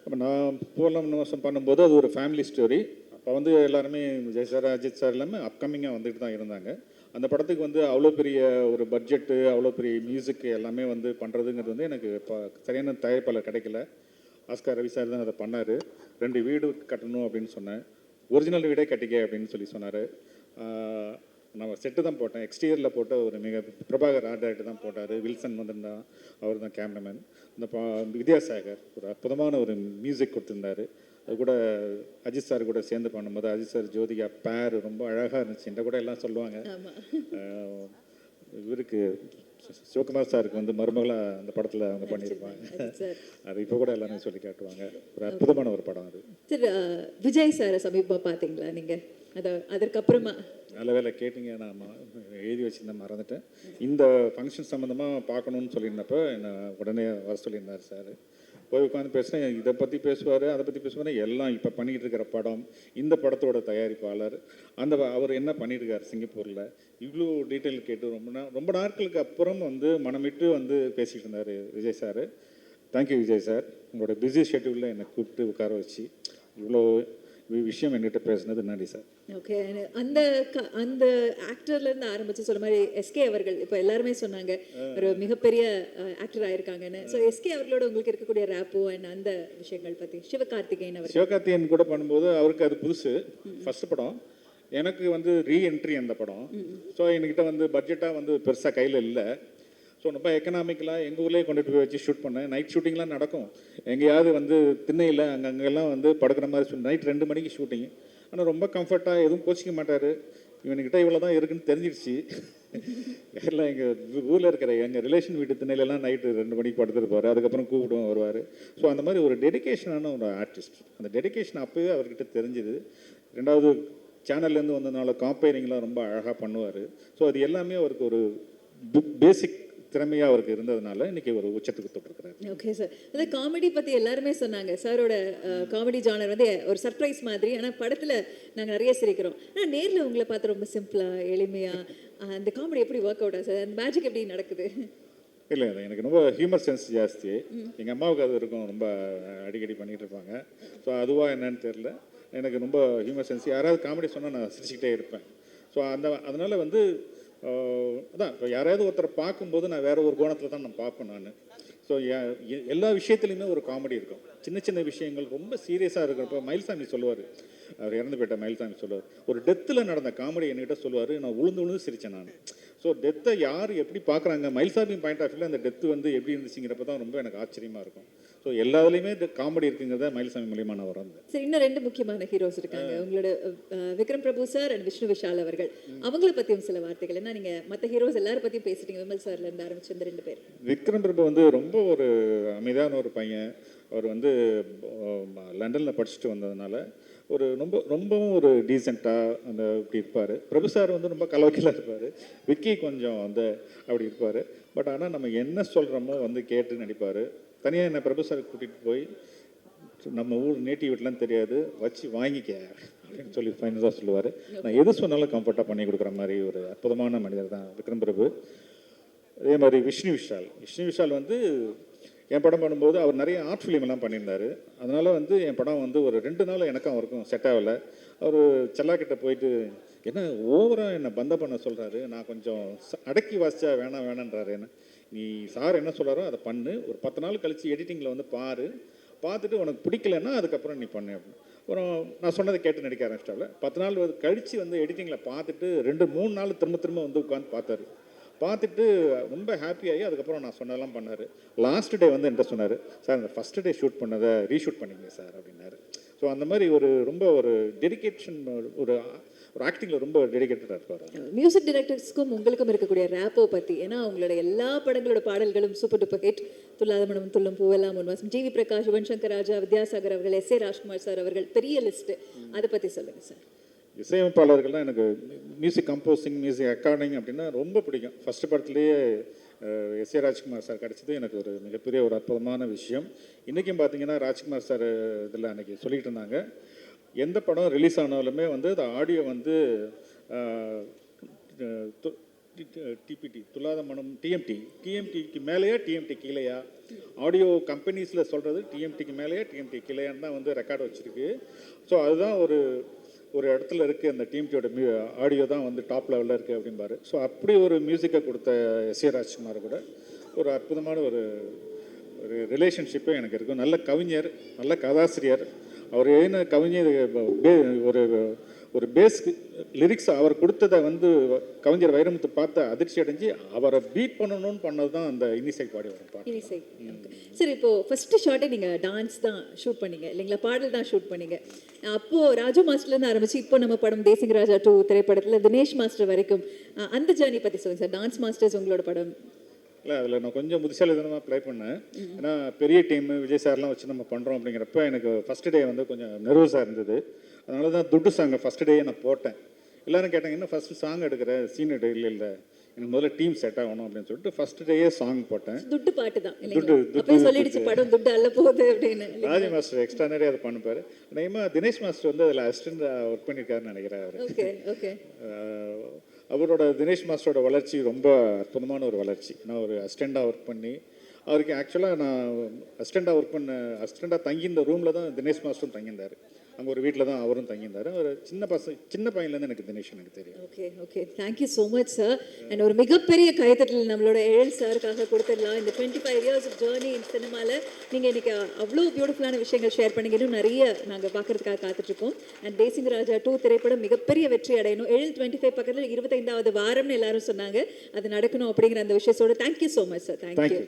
அப்போ நான் பூவெல்லாம் உன்வாசம் பண்ணும்போது அது ஒரு ஃபேமிலி ஸ்டோரி. அப்போ வந்து எல்லாருமே விஜய் சார் அஜித் சார் எல்லாமே அப்கமிங்காக வந்துட்டு தான் இருந்தாங்க. அந்த படத்துக்கு வந்து அவ்வளோ பெரிய ஒரு பட்ஜெட்டு, அவ்வளோ பெரிய மியூசிக் எல்லாமே வந்து பண்ணுறதுங்கிறது வந்து எனக்கு இப்போ சரியான தயாரிப்பாளர் கிடைக்கல. ஆஸ்கார் ரவி சார் தான் அதை பண்ணார். 2 வீடு கட்டணும் அப்படின்னு சொன்னேன். ஒரிஜினல் வீடே கட்டிக்க அப்படின்னு சொன்னார். நான் செட்டு தான் போட்டேன், எக்ஸ்டீரியரில் போட்ட ஒரு பிரபாகர் ஆர்ட் டைரக்டர் தான் போட்டார். வில்சன் வந்திருந்தான், அவர் தான் கேமராமேன். இந்த வித்யாசாகர் ஒரு அற்புதமான ஒரு மியூசிக் கொடுத்துருந்தார். அது கூட அஜித் சார் கூட சேர்ந்து பண்ணும்போது அஜித் சார் ஜோதிகா பேர் ரொம்ப அழகாக இருந்துச்சு. இந்த கூட எல்லாம் சொல்லுவாங்க. இவருக்கு சிவகுமார் சாருக்கு வந்து மருமகளாக அந்த படத்தில் அவங்க பண்ணியிருப்பாங்க. அது இப்போ கூட எல்லாமே சொல்லி காட்டுவாங்க. ஒரு அற்புதமான ஒரு படம் அது. சார், விஜய் சாரை சமீபமாக பார்த்தீங்களா நீங்கள்? அதற்கப்புறமா நல்ல வேலை கேட்டிங்க. நான் எழுதி வச்சுருந்தேன், மறந்துட்டேன். இந்த ஃபங்க்ஷன் சம்மந்தமாக பார்க்கணுன்னு சொல்லியிருந்தப்போ என்னை உடனே வர சொல்லியிருந்தார் சார். போய் உட்காந்து பேசுகிறேன், இதை பற்றி பேசுவார், அதை பற்றி பேசுவார். எல்லாம் இப்போ பண்ணிகிட்டு இருக்கிற படம், இந்த படத்தோட தயாரிப்பாளர், அவர் என்ன பண்ணியிருக்கார் சிங்கப்பூரில், இவ்வளோ டீட்டெயில் கேட்டு ரொம்ப நாட்களுக்கு அப்புறம் வந்து மனமிட்டு வந்து பேசிகிட்டு இருந்தார் Vijay sir. Thank you Vijay sir, உங்களோட பிஸி ஷெட்யூலில் என்னை கூப்பிட்டு உட்கார வச்சு இவ்வளோ விஷயம் என்கிட்ட பேசுனது நன்றி சார். ஓகே, அந்த ஆக்டர்லேருந்து ஆரம்பித்து சொல்ல மாதிரி எஸ்கே அவர்கள் இப்போ எல்லாருமே சொன்னாங்க ஒரு மிகப்பெரிய ஆக்டர் ஆயிருக்காங்கன்னு. ஸோ எஸ்கே அவர்களோட உங்களுக்கு இருக்கக்கூடிய ரேப்போ அண்ட் அந்த விஷயங்கள் பற்றி. சிவகார்த்திகேயன் கூட பண்ணும்போது அவருக்கு அது புதுசு, ஃபர்ஸ்ட் படம். எனக்கு வந்து ரீஎன்ட்ரி அந்த படம். ஸோ என்கிட்ட வந்து பட்ஜெட்டாக வந்து பெருசாக கையில் இல்லை. ஸோ ரொம்ப எக்கனாமிக்கலாக எங்கள் ஊர்லேயே கொண்டுட்டு போய் வச்சு ஷூட் பண்ணேன். நைட் ஷூட்டிங்லாம் நடக்கும். எங்கேயாவது வந்து திண்ணையில் அங்கெல்லாம் வந்து படுக்கிற மாதிரி நைட் 2 மணிக்கு ஷூட்டிங். ஆனால் ரொம்ப கம்ஃபர்ட்டாக எதுவும் கோச்சிக்க மாட்டார். இவனுக்கிட்ட இவ்வளோ தான் இருக்குன்னு தெரிஞ்சிடுச்சு. எல்லாம் எங்கள் ஊரில் இருக்கிற எங்கள் ரிலேஷன் வீட்டு திண்ணையிலலாம் நைட்டு 2 மணிக்கு படுத்துருப்பார். அதுக்கப்புறம் கூப்பிடுவோம், வருவார். ஸோ அந்த மாதிரி ஒரு டெடிக்கேஷனான ஒரு ஆர்டிஸ்ட். அந்த டெடிக்கேஷன் அப்போவே அவர்கிட்ட தெரிஞ்சுது. 2வது சேனல்லேருந்து வந்ததுனால காம்பேரிங்லாம் ரொம்ப அழகாக பண்ணுவார். ஸோ அது எல்லாமே அவருக்கு ஒரு பேசிக் திறமையாக அவருக்கு இருந்ததுனால இன்றைக்கி ஒரு உச்சத்துக்கு தொட்டிருக்கிறார். ஓகே சார், அதாவது காமெடி பற்றி எல்லாருமே சொன்னாங்க. சாரோட காமெடி ஜானர் வந்து ஒரு சர்ப்ரைஸ் மாதிரி. ஆனால் படத்தில் நாங்கள் நிறைய சிரிக்கிறோம். ஆனால் நேரில் உங்களை பார்த்து ரொம்ப சிம்பிளாக எளிமையாக அந்த காமெடி எப்படி ஒர்க் அவுட் ஆகுது சார்? அந்த மேஜிக் எப்படி நடக்குது? இல்லை, எனக்கு ரொம்ப ஹியூமர் சென்ஸ் ஜாஸ்தி. எங்கள் அம்மாவுக்கு அது இருக்கும், ரொம்ப அடிக்கடி பண்ணிகிட்டு இருப்பாங்க. ஸோ அதுவாக என்னன்னு தெரில, எனக்கு ரொம்ப ஹியூமர் சென்ஸ். யாராவது காமெடி சொன்னால் நான் சிரிச்சுக்கிட்டே இருப்பேன். ஸோ அதனால் வந்து அதான் இப்போ யாராவது ஒருத்தரை பார்க்கும்போது நான் வேறு ஒரு கோணத்தில் தான் நான் பார்ப்பேன். நான் ஸோ எல்லா விஷயத்துலையுமே ஒரு காமெடி இருக்கும். சின்ன சின்ன விஷயங்கள் ரொம்ப சீரியஸாக இருக்கிறப்ப மயில்சாமி சொல்லுவார், அவர் இறந்து போயிட்ட மயில்சாமி சொல்லுவார், ஒரு டெத்தில் நடந்த காமெடி என்கிட்ட சொல்லுவார், நான் உளுந்து சிரித்தேன் நான். ஸோ டெத்தை யார் எப்படி பார்க்குறாங்க, மயில்சாமி பாயிண்ட் ஆஃப் வியூவில் அந்த டெத்து வந்து எப்படி இருந்துச்சுங்கிறப்ப தான் ரொம்ப எனக்கு ஆச்சரியமாக இருக்கும். ஸோ எல்லாத்துலேயுமே காமெடி இருக்குங்கிறத மயில்சாமி மூலியமாக நான் வரேன். சரி, இன்னும் 2 முக்கியமான ஹீரோஸ் இருக்காங்க உங்களோட, விக்ரம் பிரபு சார் அண்ட் விஷ்ணு விஷால் அவர்கள். அவங்கள பற்றியும் சில வார்த்தைகள். ஏன்னா நீங்கள் மற்ற ஹீரோஸ் எல்லாரும் பற்றியும் பேசிட்டீங்க, விமல் சார்லேருந்து ஆரம்பிச்சு இந்த 2 பேர். விக்ரம் பிரபு வந்து ரொம்ப ஒரு அமைதியான ஒரு பையன். அவர் வந்து லண்டனில் படிச்சுட்டு வந்ததுனால ஒரு ரொம்பவும் ஒரு டீசெண்டாக அந்த இப்படி இருப்பார். பிரபு சார் வந்து ரொம்ப கலவக்கிலாக இருப்பார். விக்கி கொஞ்சம் வந்து அப்படி இருப்பார். பட் ஆனால் நம்ம என்ன சொல்கிறோமோ வந்து கேட்டு நடிப்பார். தனியாக என்னை பிரபு சார் கூட்டிகிட்டு போய் நம்ம ஊர் நேட்டிவ் வீட்டிலாம் தெரியாது, வச்சு வாங்கிக்க அப்படின்னு சொல்லி ஃபைனலாக சொல்லுவார். நான் எது சொன்னாலும் கம்ஃபர்ட்டாக பண்ணி கொடுக்குற மாதிரி ஒரு அற்புதமான மனிதர் தான் விக்ரம் பிரபு. அதே மாதிரி விஷ்ணு விஷால் வந்து என் படம் பண்ணும்போது அவர் நிறைய ஆர்ட் ஃபிலிம் எல்லாம் பண்ணியிருந்தார். அதனால் வந்து என் படம் வந்து ஒரு 2 நாள் எனக்கும் அவருக்கும் செட் ஆகலை. அவர் செல்லாக்கிட்ட போயிட்டு என்ன ஓவராக என்னை பந்த பண்ண சொல்கிறாரு, நான் கொஞ்சம் அடக்கி வாசிச்சா வேணான்றாரு. என்ன நீ சார் என்ன சொல்கிறாரோ அதை பண்ணு, ஒரு 10 நாள் கழித்து எடிட்டிங்கில் வந்து பார்த்துட்டு உனக்கு பிடிக்கலன்னா அதுக்கப்புறம் நீ பண்ணு அப்படின்னு. அப்புறம் நான் சொன்னதை கேட்டு நடிக்க ஆரம்பிச்சிட்டாவில் 10 நாள் கழித்து வந்து எடிட்டிங்கில் பார்த்துட்டு 2-3 நாள் திரும்ப வந்து உட்காந்து பார்த்துட்டு ரொம்ப ஹாப்பியாகி அதுக்கப்புறம் நான் சொன்னதெல்லாம் பண்ணார். லாஸ்ட் டே வந்து என்கிட்ட சொன்னார், சார் இந்த ஃபஸ்ட் டே ஷூட் பண்ணதை ரீஷூட் பண்ணிங்க சார் அப்படின்னாரு. ஸோ அந்த மாதிரி ரொம்ப ஒரு டெடிகேஷன், ஒரு ஆக்டிங்கில் ரொம்ப டெடிகேட்டடாக இருப்பார். மியூசிக் டைரக்டர்ஸ்க்கும் உங்களுக்கும் இருக்கக்கூடிய ரேப்போ பற்றி, ஏன்னா உங்களோட எல்லா படங்களோட பாடல்களும் சூப்பர் டூப்பர் ஹிட். துல்லாத மனம் துள்ளும் பூவெல்லாம் உன்வாசம், ஜிவி பிரகாஷ், யுவன் சங்கர் ராஜா, வித்யாசாகர் அவர்கள், எஸ்.ஏ. ராஜ்குமார் சார் அவர்கள், பெரிய லிஸ்ட்டு. அதை பற்றி சொல்லுங்கள் சார். இசையமைப்பாளர்கள்லாம் எனக்கு மியூசிக் கம்போசிங், மியூசிக் ரெக்கார்டிங் அப்படின்னா ரொம்ப பிடிக்கும். ஃபஸ்ட்டு படத்துலேயே எஸ்.ஏ. ராஜ்குமார் சார் கிடச்சது எனக்கு ஒரு மிகப்பெரிய ஒரு அற்புதமான விஷயம். இன்றைக்கும் பார்த்தீங்கன்னா ராஜ்குமார் சார் இதில் அன்றைக்கி சொல்லிகிட்டு இருந்தாங்க, எந்த படம் ரிலீஸ் ஆனாலுமே வந்து அந்த ஆடியோ வந்து டிபிடி துல்லாத மனம் டிஎம்டிக்கு மேலேயா டிஎம்டி கீழேயா, ஆடியோ கம்பெனிஸில் சொல்கிறது டிஎம்டிக்கு மேலேயா டிஎம்டி கீழேயான்னு தான் வந்து ரெக்கார்டு வச்சுருக்கு. ஸோ அதுதான் ஒரு இடத்துல இருக்குது, அந்த டிஎம்டியோட ஆடியோ தான் வந்து டாப் லெவலில் இருக்குது அப்படிம்பாரு. ஸோ அப்படி ஒரு மியூசிக்கை கொடுத்த எஸ்.ஏ. ராஜ்குமார் கூட ஒரு அற்புதமான ஒரு ரிலேஷன்ஷிப்பே எனக்கு இருக்கும். நல்ல கவிஞர், நல்ல கதாசிரியர். அவர் ஏன்னா கவிஞர் ஒரு பேஸ்க்கு லிரிக்ஸ் அவர் கொடுத்ததை வந்து கவிஞர் வைரமுத்து பார்த்து அதிர்ச்சி அடைஞ்சு அவரை பீட் பண்ணணும்னு பண்ணது தான் அந்த இன்னிசை பாடி வரும் பாட்டு. இனிசை. சரி, இப்போது ஃபஸ்ட்டு ஷார்ட்டே நீங்கள் டான்ஸ் தான் ஷூட் பண்ணீங்க இல்லைங்களா, பாடல் தான் ஷூட் பண்ணீங்க. அப்போது ராஜு மாஸ்டர்லேருந்து ஆரம்பிச்சு இப்போ நம்ம படம் தேசிங் ராஜா 2 திரைப்படத்தில் தினேஷ் மாஸ்டர் வரைக்கும் அந்த ஜேர்னி பற்றி சொல்லுங்கள் சார். டான்ஸ் மாஸ்டர்ஸ் உங்களோட படம் இல்லை, அதில் நான் கொஞ்சம் புத்திசாலித்தனமாக ப்ளே பண்ணேன். ஏன்னா பெரிய டீமு விஜய் சார்லாம் வச்சு நம்ம பண்ணுறோம் அப்படிங்கிறப்ப எனக்கு ஃபஸ்ட்டு டே வந்து கொஞ்சம் நர்வஸாக இருந்தது. அதனால தான் துட்டு சாங்கை ஃபஸ்ட்டு டேயே நான் போட்டேன். எல்லோரும் கேட்டாங்க, என்ன ஃபஸ்ட்டு சாங் எடுக்கிற சீன் இல்லை எனக்கு முதல்ல டீம் செட் ஆகணும் அப்படின்னு சொல்லிட்டு ஃபஸ்ட்டு டேயே சாங் போட்டேன். துட்டு பாட்டு தான் துட்டு சொல்லிடுச்சு படம் துட்டு அல்ல போகுது அப்படின்னு. ராஜி மாஸ்டர் எக்ஸ்ட்ரா நிறைய அதை பண்ணுப்பார். நேமா தினேஷ் மாஸ்டர் வந்து அதில் அசிஸ்டண்டாக ஒர்க் பண்ணியிருக்காருன்னு நினைக்கிறேன். அவர் அவரோட தினேஷ் மாஸ்டரோட வளர்ச்சி ரொம்ப அற்புதமான ஒரு வளர்ச்சி. நான் ஒரு அசிஸ்டண்டாக ஒர்க் பண்ணி அவருக்கு ஆக்சுவலாக நான் அசிஸ்டண்டாக தங்கியிருந்த ரூமில் தான் தினேஷ் மாஸ்டரும் தங்கியிருந்தார். அங்கே ஒரு வீட்டில் தான் அவரும் தங்கியிருந்தார். ஒரு சின்ன பையன்லேருந்து எனக்கு தினேஷ் எனக்கு தெரியும். Okay thank you so much sir. And ஒரு மிகப்பெரிய கைத்தட்டல் நம்மளோட எழில் சாருக்காக கொடுத்துடலாம். இந்த 25 years of journey in சினிமாவில் நீங்கள் இன்றைக்கி அவ்வளோ பியூட்டிஃபுல்லான விஷயங்கள் ஷேர் பண்ணிங்க. இன்னும் நிறைய நாங்கள் பார்க்குறதுக்காக காத்துட்ருக்கோம். அண்ட் தேசிங் ராஜா 2 திரைப்படம் மிகப்பெரிய வெற்றி அடையணும். எழில் 25 பக்கத்தில் 25வது வாரம்னு எல்லாரும் சொன்னாங்க, அது நடக்கணும் அப்படிங்கிற அந்த விஷயத்தோட thank you so much sir. Thank you.